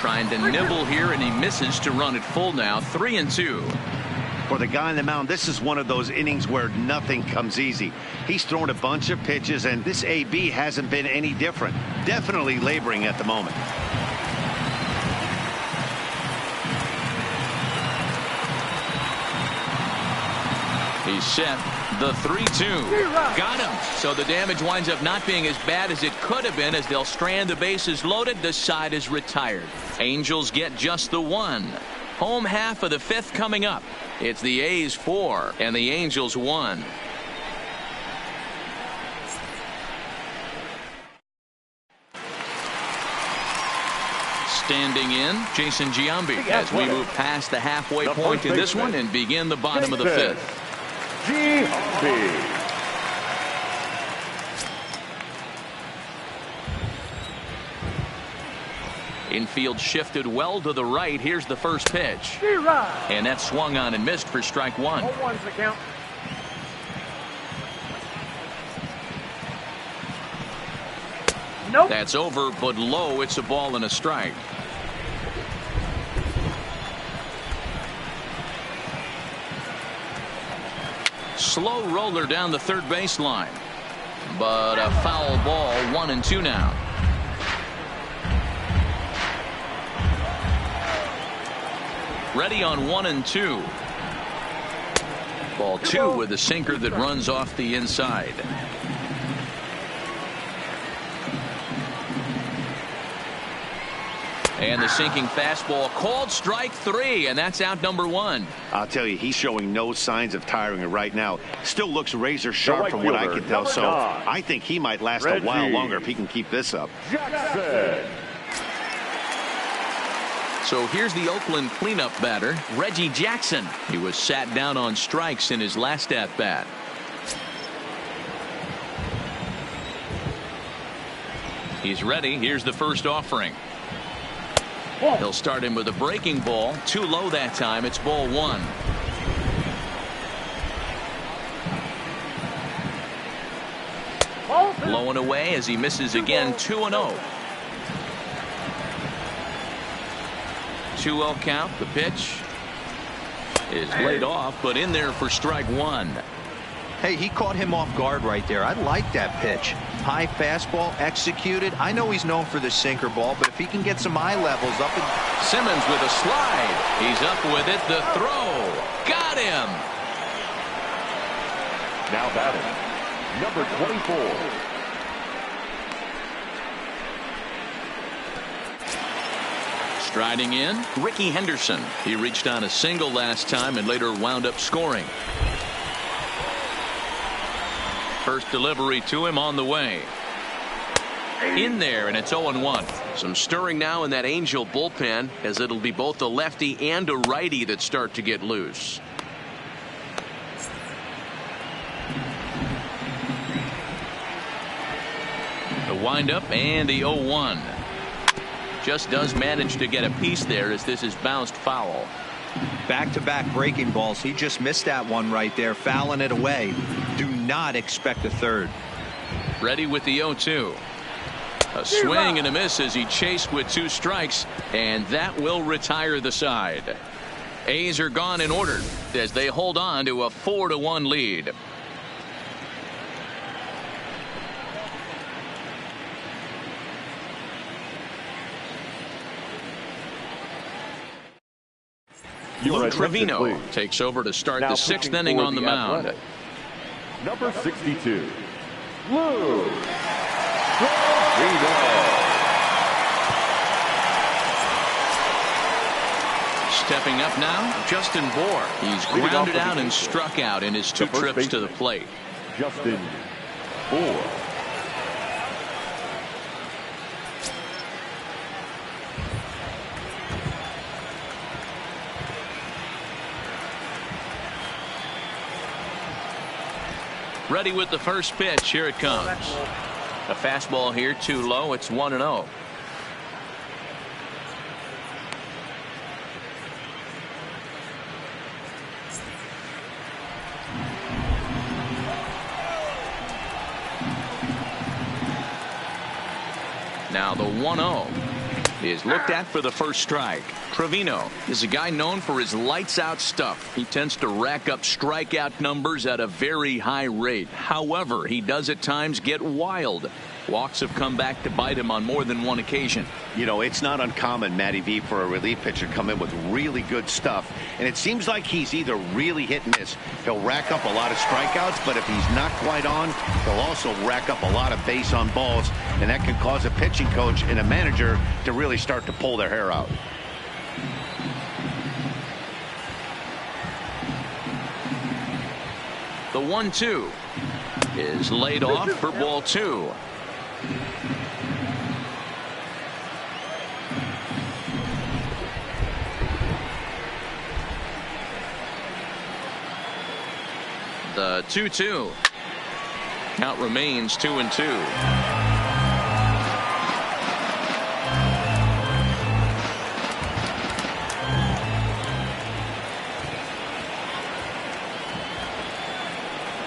S1: Trying to nibble here, and he misses to run it full now. 3-2.
S2: For the guy on the mound, this is one of those innings where nothing comes easy. He's thrown a bunch of pitches, and this AB hasn't been any different. Definitely laboring at the moment.
S1: He's set. The 3-2. Got him. So the damage winds up not being as bad as it could have been, as they'll strand the bases loaded. The side is retired. Angels get just the 1. Home half of the 5th coming up. It's the A's 4 and the Angels 1. Standing in, Jason Giambi, as we move past the halfway point in this one and begin the bottom of the 5th.
S3: Giambi.
S1: Infield shifted well to the right. Here's the first pitch. And that swung on and missed for strike 1.
S7: Nope.
S1: That's over, but low. It's a ball and a strike. Slow roller down the third baseline. But a foul ball. 1-2 now. Ready on 1-2. Ball 2 with a sinker that runs off the inside. And the sinking fastball called strike 3, and that's out number 1.
S2: I'll tell you, he's showing no signs of tiring right now. Still looks razor sharp from what I can tell. So I think he might last a while longer if he can keep this up.
S3: Jackson.
S1: So here's the Oakland cleanup batter, Reggie Jackson. He was sat down on strikes in his last at bat. He's ready. Here's the first offering. He'll start him with a breaking ball. Too low that time. It's ball 1. Blowing away as he misses again. 2-0. 2-0 count. The pitch is laid off, but in there for strike 1.
S4: Hey, he caught him off guard right there. I like that pitch. High fastball executed. I know he's known for the sinker ball, but if he can get some eye levels up.
S1: Simmons with a slide. He's up with it. The throw. Got him.
S3: Now batting, number 24.
S1: Striding in, Ricky Henderson. He reached on a single last time and later wound up scoring. First delivery to him on the way. In there, and it's 0-1. Some stirring now in that Angel bullpen, as it'll be both a lefty and a righty that start to get loose. The windup and the 0-1. Just does manage to get a piece there as this is bounced foul.
S4: Back-to-back breaking balls. He just missed that one right there, fouling it away. Do not expect a third.
S1: Ready with the 0-2. A swing and a miss as he chased with 2 strikes, and that will retire the side. A's are gone in order as they hold on to a 4-1 lead. Lou Trevino takes over to start the 6th inning on the mound.
S3: Number 62, Lou Trevino.
S1: Stepping up now, Justin Bour. He's grounded out and struck out in his 2 trips to the plate.
S3: Justin Bour.
S1: Ready with the first pitch. Here it comes. A fastball here, too low. It's 1-0. Now the 1-0 is looked at for the first strike. Trevino is a guy known for his lights-out stuff. He tends to rack up strikeout numbers at a very high rate. However, he does at times get wild. Walks have come back to bite him on more than one occasion.
S2: You know, it's not uncommon, Matty V, for a relief pitcher to come in with really good stuff. And it seems like he's either really hit and miss. He'll rack up a lot of strikeouts, but if he's not quite on, he'll also rack up a lot of base on balls. And that can cause a pitching coach and a manager to really start to pull their hair out.
S1: The 1-2 is laid off for ball 2. The 2-2. Count remains 2-2.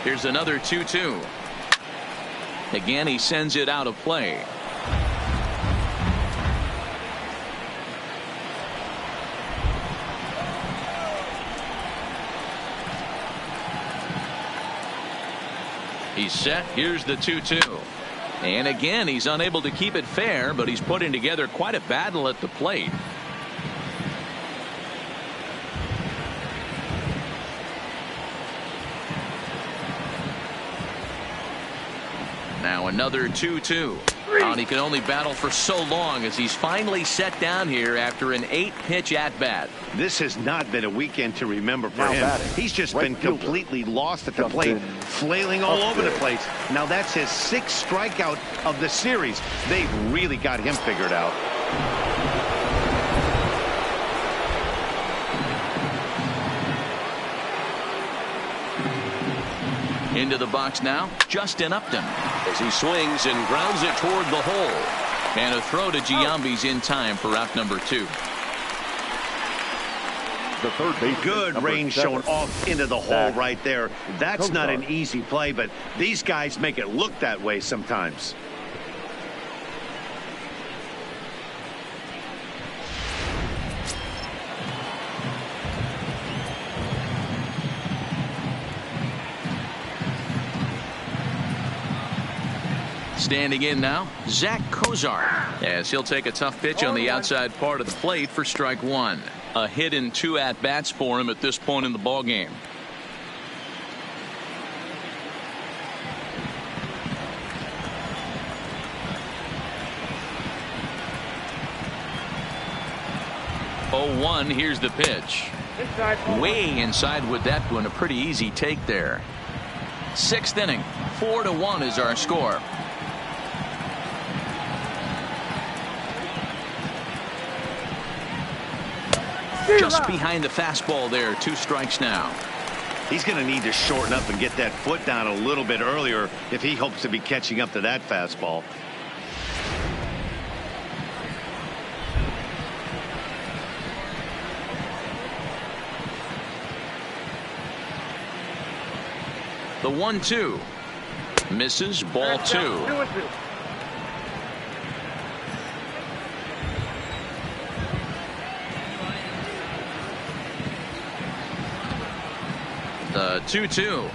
S1: Here's another 2-2. Again, he sends it out of play. He's set. Here's the 2-2. And again, he's unable to keep it fair, but he's putting together quite a battle at the plate. Now another 2-2. And he can only battle for so long as he's finally set down here after an 8-pitch at-bat.
S2: This has not been a weekend to remember for him. He's just been completely lost at the plate, flailing all over the place. Now that's his 6th strikeout of the series. They've really got him figured out.
S1: Into the box now, Justin Upton, as he swings and grounds it toward the hole. And a throw to Giambi's in time for out number 2.
S3: The third base.
S2: Good range shown off into the hole right there. That's not an easy play, but these guys make it look that way sometimes.
S1: Standing in now, Zach Kozar, as he'll take a tough pitch on the outside part of the plate for strike 1. A hit in 2 at-bats for him at this point in the ballgame. Oh, 1, here's the pitch. Way inside with that one, a pretty easy take there. 6th inning, 4-1 is our score. Just behind the fastball there. 2 strikes now.
S2: He's going to need to shorten up and get that foot down a little bit earlier if he hopes to be catching up to that fastball.
S1: The 1-2 misses, ball 2. The 2-2.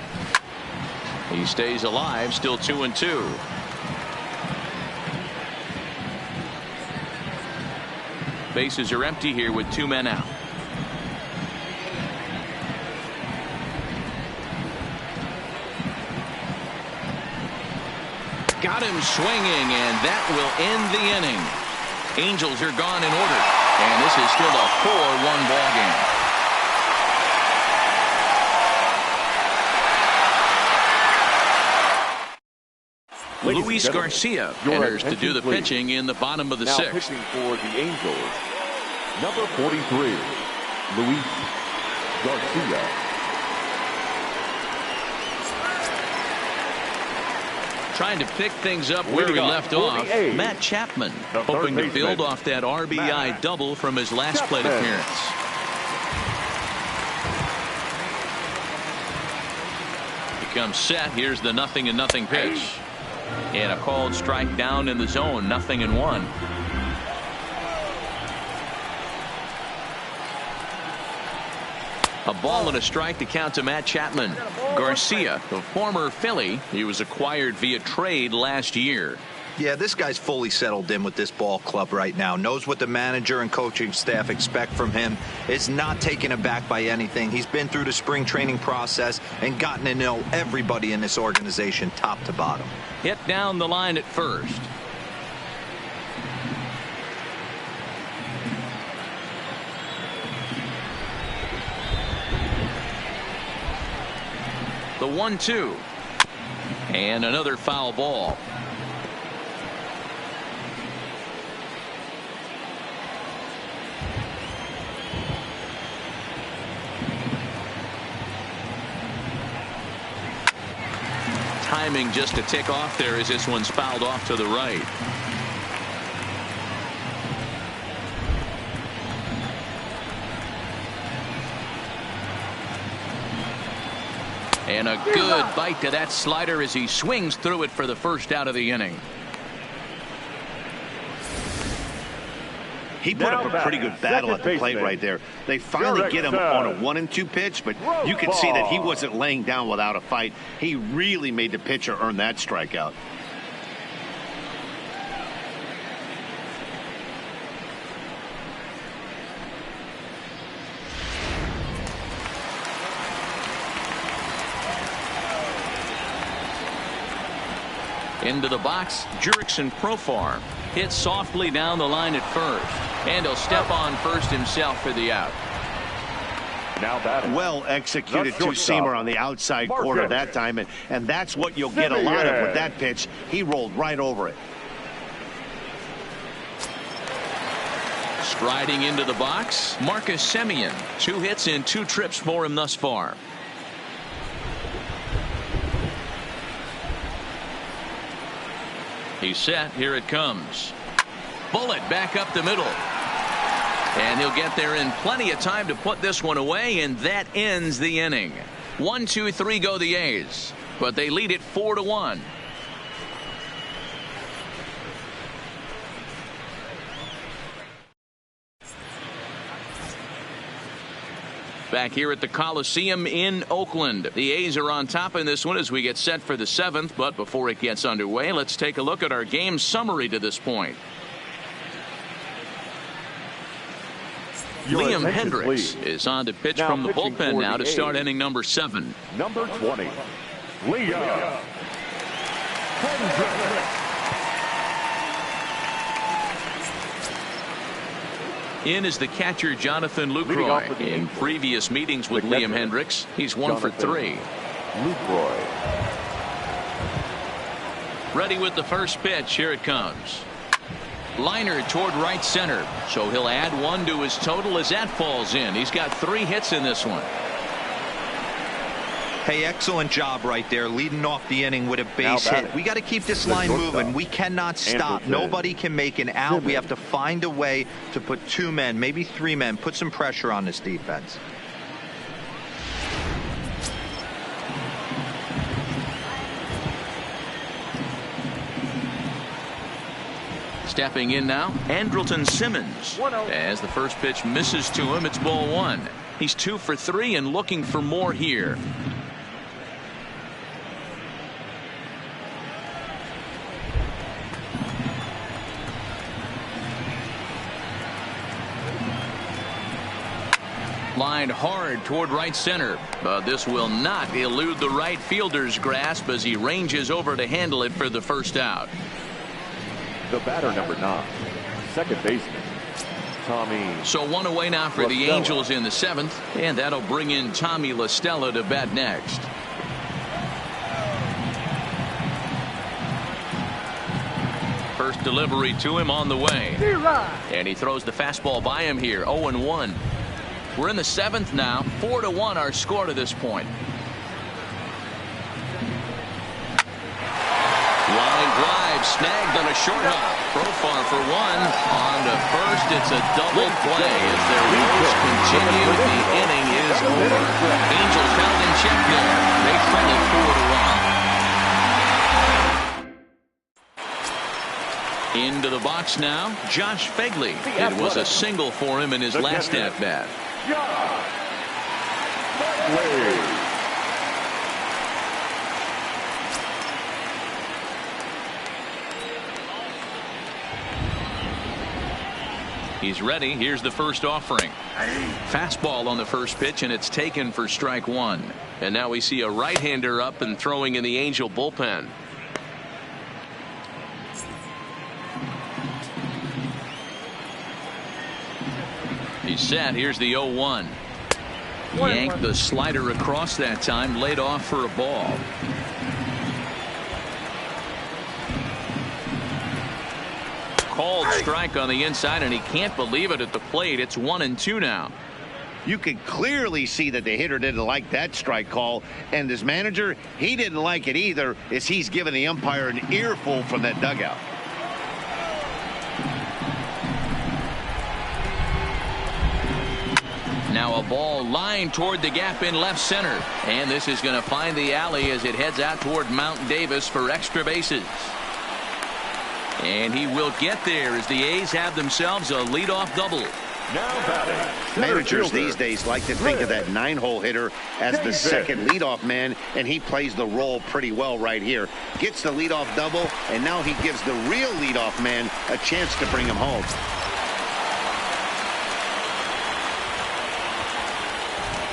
S1: He stays alive, still 2-2. Bases are empty here with 2 men out. Got him swinging, and that will end the inning. Angels are gone in order. And this is still a 4-1 ball game. Luis Garcia enters to do the pitching in the bottom of the sixth.
S3: Now pitching for the Angels, number 43, Luis Garcia.
S1: Trying to pick things up where he left off. Matt Chapman hoping to build off that RBI double from his last plate appearance. He comes set. Here's the 0-0 pitch. And a called strike down in the zone. 0-1. A ball and a strike to count to Matt Chapman. Garcia, the former Philly, he was acquired via trade last year.
S4: Yeah, this guy's fully settled in with this ball club right now. Knows what the manager and coaching staff expect from him. Is not taken aback by anything. He's been through the spring training process and gotten to know everybody in this organization top to bottom.
S1: Hit down the line at first. The 1-2. And another foul ball. Timing just a tick off there as this one's fouled off to the right. And a good bite to that slider as he swings through it for the first out of the inning.
S2: He put up a pretty good battle at the plate right there. They finally get him on a 1-2 pitch, but you could see that he wasn't laying down without a fight. He really made the pitcher earn that strikeout.
S1: Into the box, Jurickson Profar hits softly down the line at first, and he'll step on first himself for the out.
S3: Now batting.
S2: Well executed two-seamer on the outside corner that time, and that's what you'll get a lot of with that pitch. He rolled right over it.
S1: Striding into the box, Marcus Semien. 2 hits and 2 trips for him thus far. He's set. Here it comes. Bullet back up the middle. And he'll get there in plenty of time to put this one away, and that ends the inning. 1-2-3 go the A's, but they lead it 4-1. Back here at the Coliseum in Oakland. The A's are on top in this one as we get set for the 7th. But before it gets underway, let's take a look at our game summary to this point. Liam Hendricks is on to pitch from the bullpen now to start inning number 7.
S3: Number 20, Liam Hendricks.
S1: In is the catcher Jonathan Lucroy. In previous meetings with Liam Hendricks, he's 1 for 3.
S3: Lucroy.
S1: Ready with the first pitch. Here it comes. Liner toward right center. So he'll add 1 to his total as that falls in. He's got 3 hits in this one.
S4: Hey, excellent job right there, leading off the inning with a base hit. We got to keep this line moving. We cannot stop. Nobody can make an out. We have to find a way to put 2 men, maybe 3 men, put some pressure on this defense.
S1: Stepping in now, Andrelton Simmons. As the first pitch misses to him, it's ball 1. He's 2 for 3 and looking for more here. Lined hard toward right center, but this will not elude the right fielder's grasp as he ranges over to handle it for the first out.
S3: The batter, number 9, second baseman, Tommy.
S1: So one away now for the
S3: LaStella.
S1: Angels in the 7th, and that'll bring in Tommy LaStella to bat next. First delivery to him on the way. And he throws the fastball by him here. 0-1. We're in the 7th now. 4-1 our score to this point. Line drive snagged on a short hop. Profar for one. On to first. It's a double play as their woes continue. The inning is over. Angels held in check there. They trail it 4-1. Into the box now, Josh Fegley. It was a single for him in his last at-bat. He's ready. Here's the first offering. Fastball on the first pitch, and it's taken for strike one. And now we see a right-hander up and throwing in the Angel bullpen. He's set. Here's the 0-1. Yanked the slider across that time. Laid off for a ball. Called strike on the inside, and he can't believe it at the plate. It's 1-2 now.
S2: You could clearly see that the hitter didn't like that strike call, and his manager, he didn't like it either, as he's giving the umpire an earful from that dugout.
S1: Now a ball lined toward the gap in left center, and this is going to find the alley as it heads out toward Mount Davis for extra bases. And he will get there as the A's have themselves a leadoff double.
S3: Now batting.
S2: Managers these days like to think of that 9-hole hitter as the second leadoff man, and he plays the role pretty well right here. Gets the leadoff double, and now he gives the real leadoff man a chance to bring him home.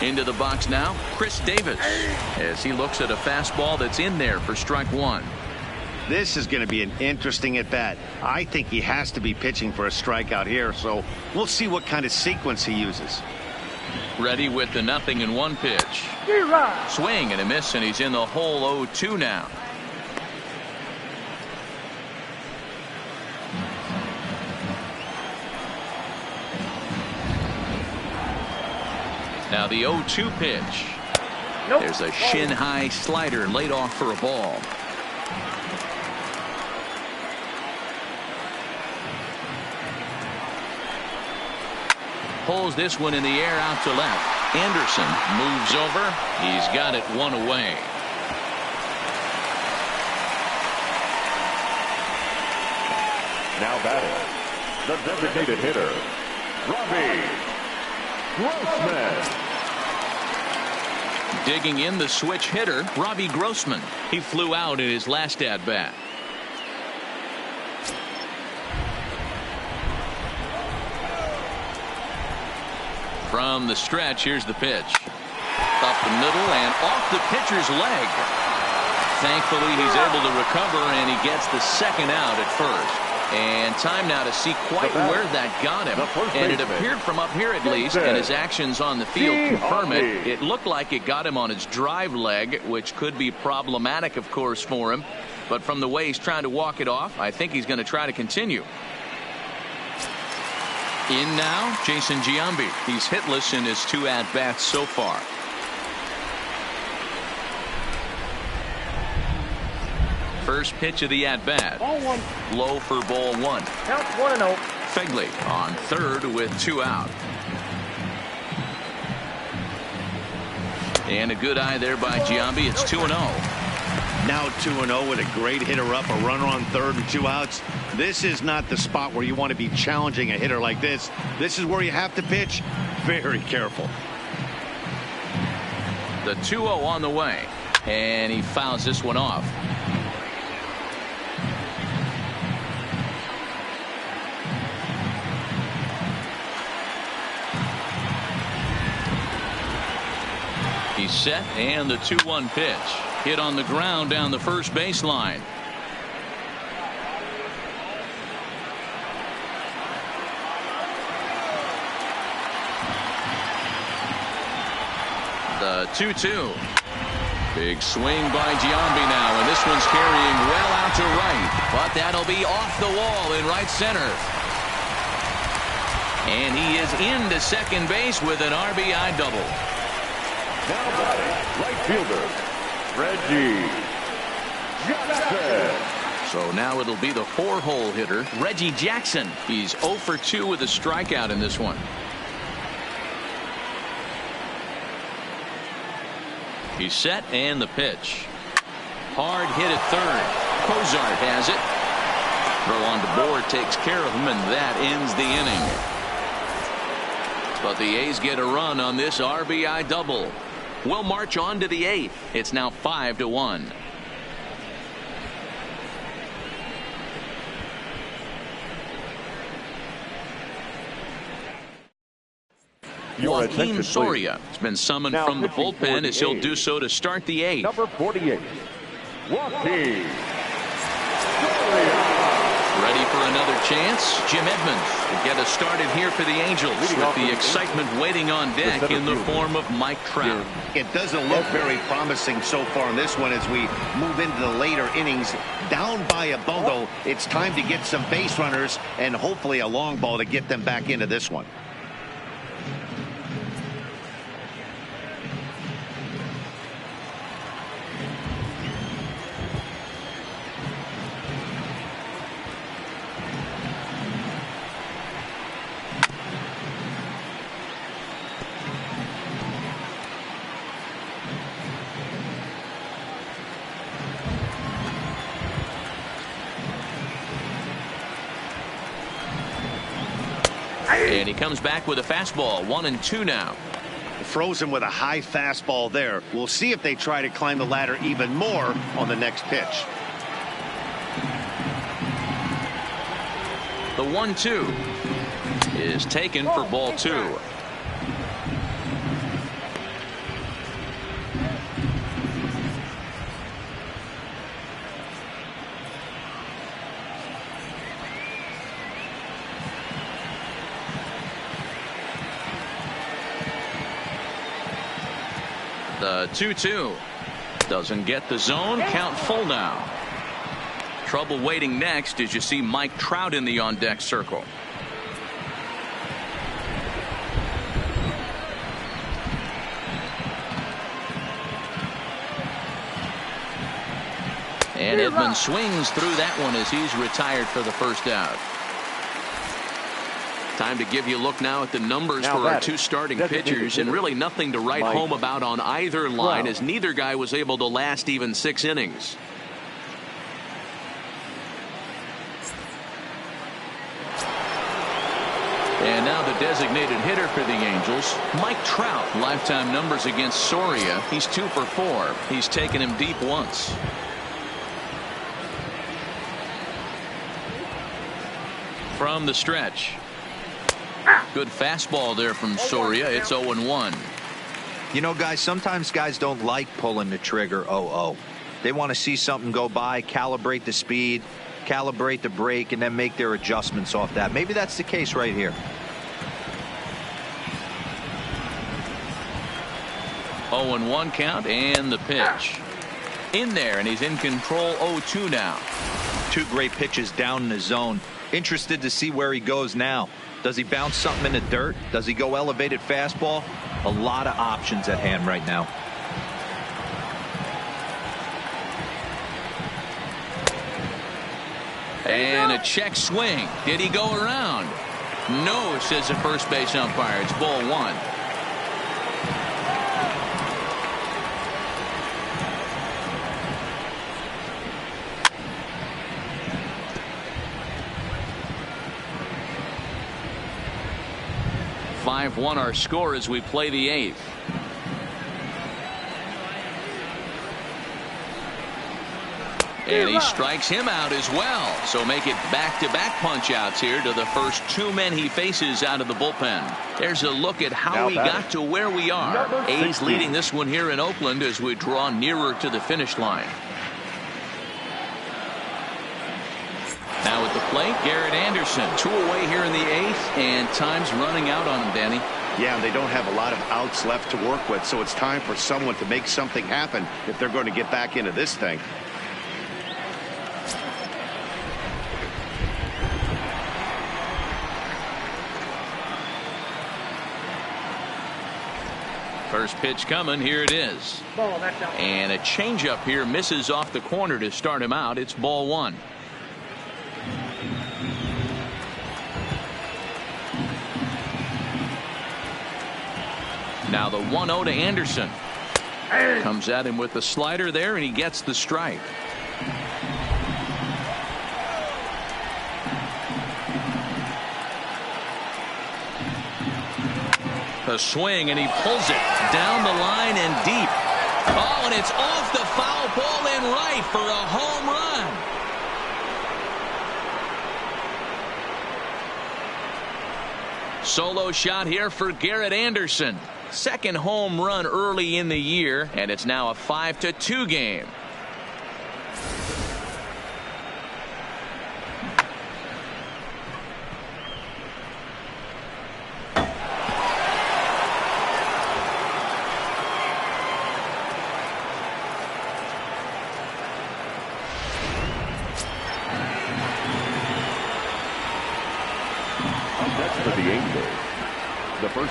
S1: Into the box now, Chris Davis, as he looks at a fastball that's in there for strike one.
S2: This is going to be an interesting at-bat. I think he has to be pitching for a strikeout here, so we'll see what kind of sequence he uses.
S1: Ready with the 0-1 pitch. Swing and a miss, and he's in the hole 0-2 now. Now the 0-2 pitch. There's a shin-high slider laid off for a ball. Pulls this one in the air out to left. Anderson moves over. He's got it one away.
S3: Now batting, the designated hitter, Robbie Grossman.
S1: Digging in the switch hitter, Robbie Grossman. He flew out in his last at-bat. From the stretch, here's the pitch. Up the middle and off the pitcher's leg. Thankfully, he's able to recover, and he gets the second out at first. And time now to see quite where that got him. And it appeared from up here at least, and his actions on the field confirm it. It looked like it got him on his drive leg, which could be problematic, of course, for him. But from the way he's trying to walk it off, I think he's going to try to continue. In now, Jason Giambi. He's hitless in his 2 at-bats so far. First pitch of the at-bat. Low for ball 1.
S7: Count 1-0.
S1: Fegley on third with 2 out. And a good eye there by Giambi. It's 2-0.
S2: Now 2-0 with a great hitter up, a runner on third and 2 outs. This is not the spot where you want to be challenging a hitter like this. This is where you have to pitch very careful.
S1: The 2-0 on the way, and he fouls this one off. He's set, and the 2-1 pitch. Hit on the ground down the first baseline. The 2-2. Big swing by Giambi now, and this one's carrying well out to right. But that'll be off the wall in right center. And he is into second base with an RBI double.
S3: Now batting, right fielder, Reggie Jackson.
S1: So now it'll be the 4-hole hitter, Reggie Jackson. He's 0 for 2 with a strikeout in this one. He's set, and the pitch. Hard hit at third. Cozart has it. Throw on to board takes care of him, and that ends the inning. But the A's get a run on this RBI double. We'll march on to the 8th. It's now 5-1. Joaquin Soria has been summoned
S3: now
S1: from the bullpen as he'll do so to start the 8th.
S3: Number 48, Joaquin Soria.
S1: Ready for another chance? Jim Edmonds will get us started here for the Angels with the excitement waiting on deck in the form of Mike Trout.
S2: It doesn't look very promising so far in this one as we move into the later innings. Down by a bundle, it's time to get some base runners and hopefully a long ball to get them back into this one.
S1: And he comes back with a fastball. 1-2 now.
S2: Frozen with a high fastball there. We'll see if they try to climb the ladder even more on the next pitch.
S1: The 1-2 is taken for ball 2. The 2-2 doesn't get the zone. Count full now. Trouble waiting next as you see Mike Trout in the on-deck circle. And Edmonds swings through that one as he's retired for the first out. Time to give you a look now at the numbers for our 2 starting pitchers, and really nothing to write home about on either line as neither guy was able to last even 6 innings. And now the designated hitter for the Angels, Mike Trout. Lifetime numbers against Soria. He's 2 for 4. He's taken him deep once. From the stretch. Good fastball there from Soria. It's 0-1.
S4: You know, guys, sometimes guys don't like pulling the trigger 0-0. They want to see something go by, calibrate the speed, calibrate the brake, and then make their adjustments off that. Maybe that's the case right here.
S1: 0-1 count, and the pitch. In there, and he's in control. 0-2 now.
S4: 2 great pitches down in the zone. Interested to see where he goes now. Does he bounce something in the dirt? Does he go elevated fastball? A lot of options at hand right now.
S1: And a check swing. Did he go around? No, says the first base umpire. It's ball 1. (5-1) our score as we play the 8th. And he strikes him out as well. So make it back-to-back punch-outs here to the first 2 men he faces out of the bullpen. There's a look at how we got to where we are. A's leading this one here in Oakland as we draw nearer to the finish line. Now at the plate, Garrett Anderson. 2 away here in the 8th, and time's running out on him, Danny.
S2: Yeah, they don't have a lot of outs left to work with, so it's time for someone to make something happen if they're going to get back into this thing.
S1: First pitch coming. Here it is. And a changeup here misses off the corner to start him out. It's ball one. Now the 1-0 to Anderson. Comes at him with the slider there, and he gets the strike. A swing, and he pulls it down the line and deep. Oh, and it's off the foul pole and right for a home run. Solo shot here for Garrett Anderson. Second home run early in the year, and it's now a 5-2 game.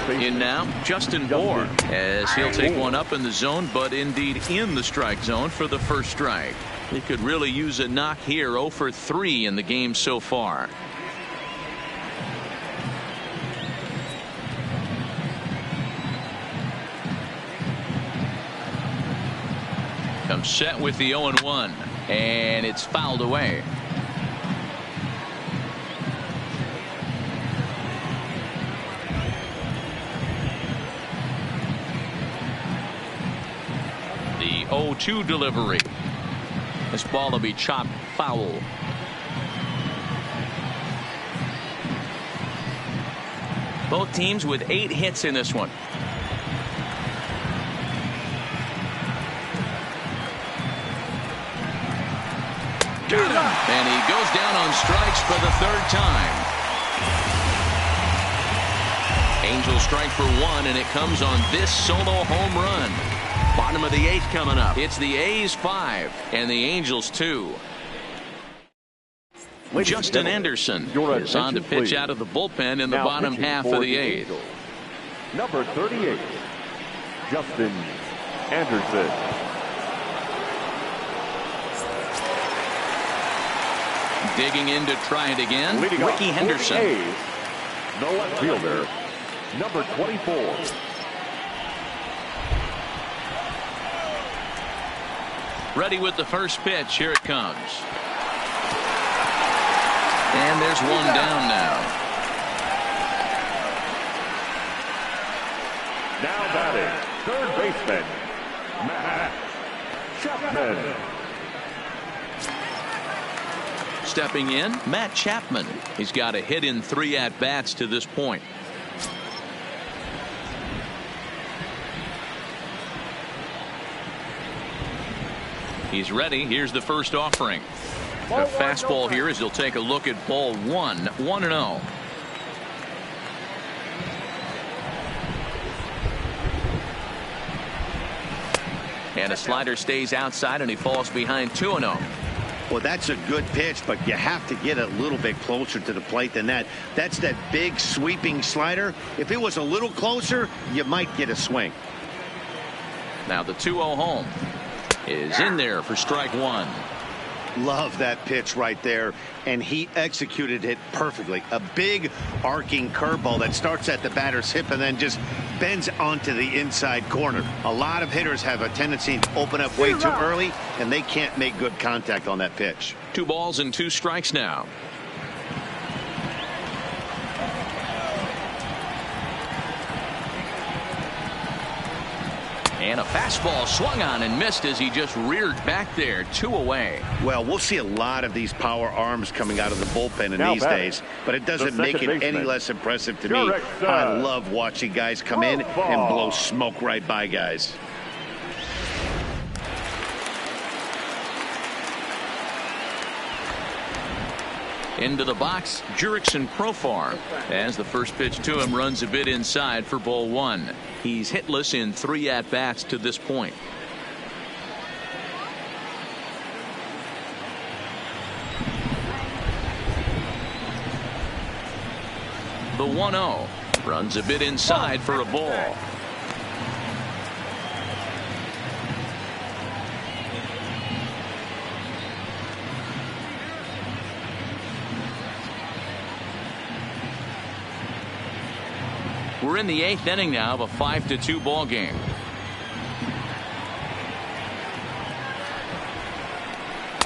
S1: In now, Justin Bour, as he'll take one up in the zone, but indeed in the strike zone for the first strike. He could really use a knock here. 0 for 3 in the game so far. Comes set with the 0-1, and it's fouled away. The 0-2 delivery. This ball will be chopped foul. Both teams with 8 hits in this one. Got him. And he goes down on strikes for the 3rd time. Angels strike for 1, and it comes on this solo home run. Bottom of the 8th coming up. It's the A's 5 and the Angels 2. Justin Anderson is on to pitch out of the bullpen in the bottom half of the 8th.
S3: Number 38, Justin Anderson.
S1: Digging in to try it again, Ricky Henderson.
S3: The left fielder, number 24.
S1: Ready with the first pitch. Here it comes. And there's one down now.
S3: Now batting, third baseman, Matt Chapman.
S1: Stepping in, Matt Chapman. He's got a hit in 3 at-bats to this point. He's ready. Here's the first offering. A fastball here as he'll take a look at ball 1. 1-0. And a slider stays outside, and he falls behind 2-0.
S2: Well, that's a good pitch, but you have to get a little bit closer to the plate than that. That's that big sweeping slider. If it was a little closer, you might get a swing.
S1: Now the 2-0 home is in there for strike 1.
S2: Love that pitch right there, and he executed it perfectly. A big arcing curveball that starts at the batter's hip and then just bends onto the inside corner. A lot of hitters have a tendency to open up way too early, and they can't make good contact on that pitch.
S1: 2 balls and 2 strikes now. And a fastball swung on and missed as he just reared back there. 2 away.
S2: Well, we'll see a lot of these power arms coming out of the bullpen in these days, but it doesn't make it any less impressive to me. I love watching guys come in and blow smoke right by guys.
S1: Into the box, Jurickson Profar, as the first pitch to him runs a bit inside for ball one. He's hitless in 3 at-bats to this point. The 1-0 runs a bit inside for a ball. We're in the 8th inning now of a 5-2 ball game.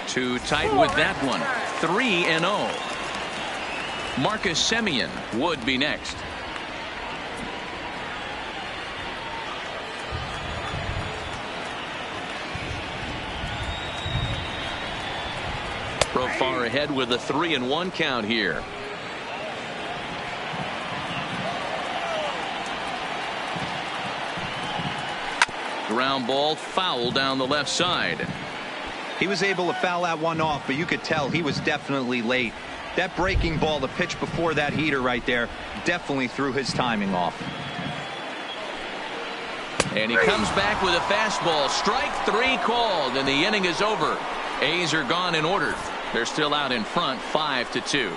S1: Too tight with that one. 3-0. Marcus Semien would be next. Profar ahead with a 3-1 count here. Ground ball foul down the left side.
S4: He was able to foul that one off, but you could tell he was definitely late. That breaking ball, the pitch before that heater right there, definitely threw his timing off.
S1: And he comes back with a fastball. Strike 3 called, and the inning is over. A's are gone in order. They're still out in front, 5-2.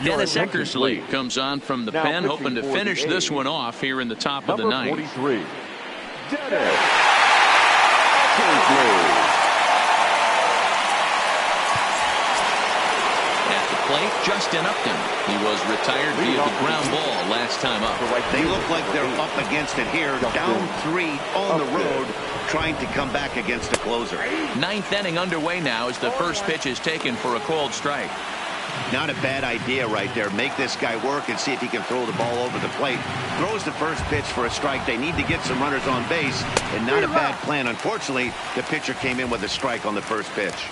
S1: Dennis Eckersley comes on from the pen, hoping to finish this one off here in the top of the ninth.
S3: 43, Dennis Eckersley.
S1: At the plate, Justin Upton. He was retired via the ground ball last time up.
S2: They look like they're up against it here, down 3 on the road, trying to come back against a closer.
S1: 9th inning underway now as the first pitch is taken for a called strike.
S2: Not a bad idea right there. Make this guy work and see if he can throw the ball over the plate. Throws the first pitch for a strike. They need to get some runners on base, and not a bad plan. Unfortunately, the pitcher came in with a strike on the first pitch.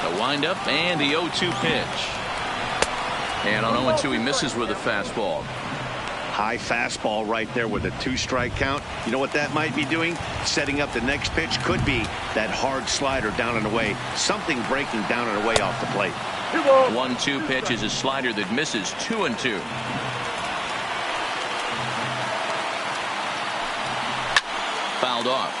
S1: The windup and the 0-2 pitch. And on 0-2 he misses with a fastball.
S2: High fastball right there with a 2-strike count. You know what that might be doing? Setting up the next pitch. Could be that hard slider down and away. Something breaking down and away off the plate.
S1: 1-2 pitch is a slider that misses. 2-2. Fouled off.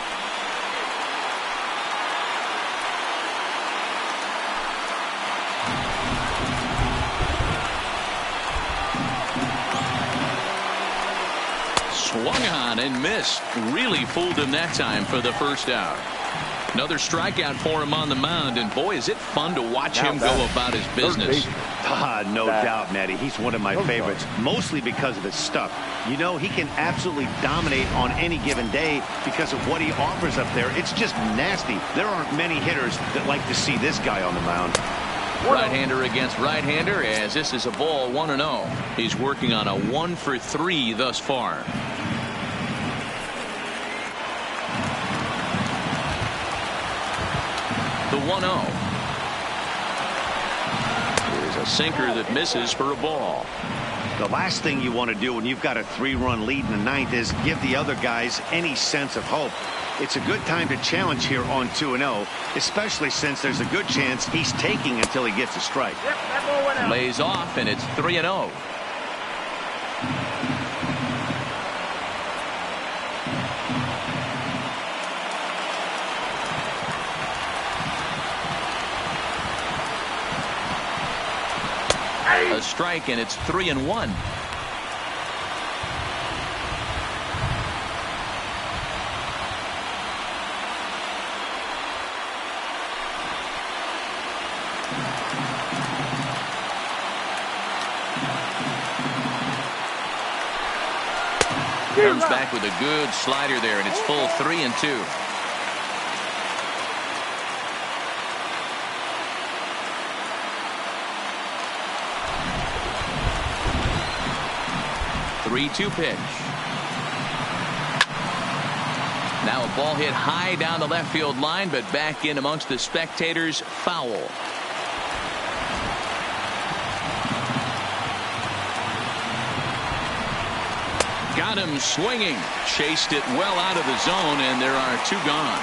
S1: Swung on and missed. Really fooled him that time for the first out. Another strikeout for him on the mound, and boy, is it fun to watch him go about his business.
S2: No doubt, Matty. He's one of my favorites, mostly because of his stuff. You know, he can absolutely dominate on any given day because of what he offers up there. It's just nasty. There aren't many hitters that like to see this guy on the mound.
S1: Right-hander against right-hander, as this is a ball 1-0. He's working on a 1-for-3 thus far. The 1-0 is a sinker that misses for a ball.
S2: The last thing you want to do when you've got a 3-run lead in the ninth is give the other guys any sense of hope. It's a good time to challenge here on 2-0, especially since there's a good chance he's taking until he gets a strike.
S1: Lays off, and it's 3-0. A strike, and it's 3-1. Comes back with a good slider there, and it's full 3-2. Three-two pitch. Now a ball hit high down the left field line, but back in amongst the spectators. Foul. Got him swinging. Chased it well out of the zone, and there are 2 gone.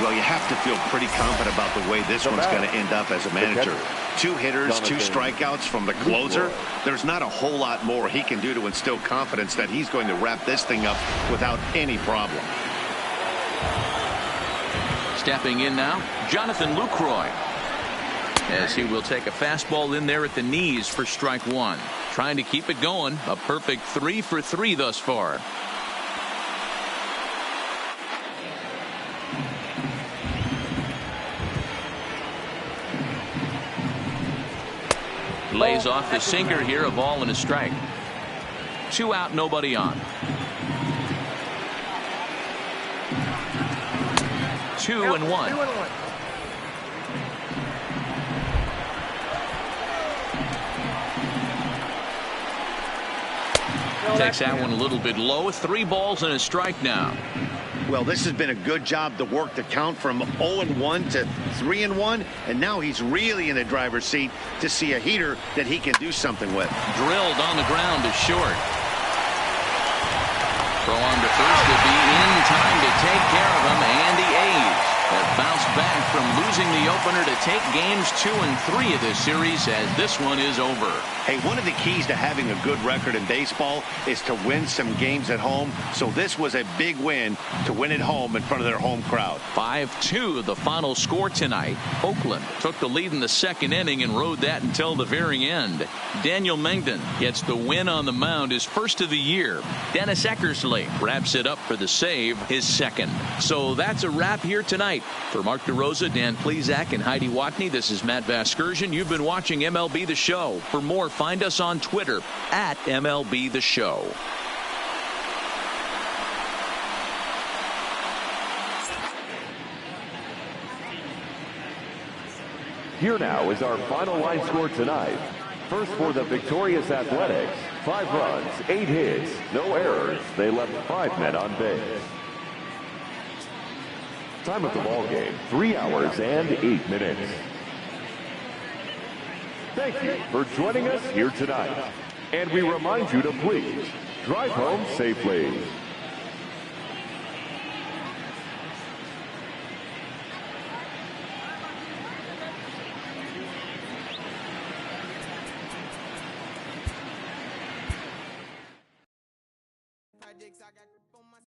S2: Well, you have to feel pretty confident about the way this one's going to end up as a manager. 2 hitters, 2 strikeouts from the closer. There's not a whole lot more he can do to instill confidence that he's going to wrap this thing up without any problem.
S1: Stepping in now, Jonathan Lucroy, as he will take a fastball in there at the knees for strike 1. Trying to keep it going. A perfect 3 for 3 thus far. Lays off the sinker here, a ball and a strike. 2 out, nobody on. 2-1. Takes that one a little bit low. 3 balls and a strike now.
S2: Well, this has been a good job to work the count from 0-1 to 3-1, and now he's really in the driver's seat to see a heater that he can do something with.
S1: Drilled on the ground to short. Throw on to first to be in time to take care of him, and the A's have bounced back from losing the opener to take games 2 and 3 of this series, as this one is over.
S2: Hey, one of the keys to having a good record in baseball is to win some games at home. So this was a big win to win at home in front of their home crowd.
S1: 5-2 the final score tonight. Oakland took the lead in the 2nd inning and rode that until the very end. Daniel Mengden gets the win on the mound, his first of the year. Dennis Eckersley wraps it up for the save, his 2nd. So that's a wrap here tonight. For Mark DeRosa, Dan Plesac, and Heidi Watney, this is Matt Vasgersian. You've been watching MLB The Show. For more, find us on Twitter at MLB The Show.
S3: Here now is our final line score tonight. First for the victorious Athletics, 5 runs, 8 hits, no errors. They left 5 men on base. Time of the ball game, 3 hours and 8 minutes. Thank you for joining us here tonight. And we remind you to please drive home safely.
S7: I got on my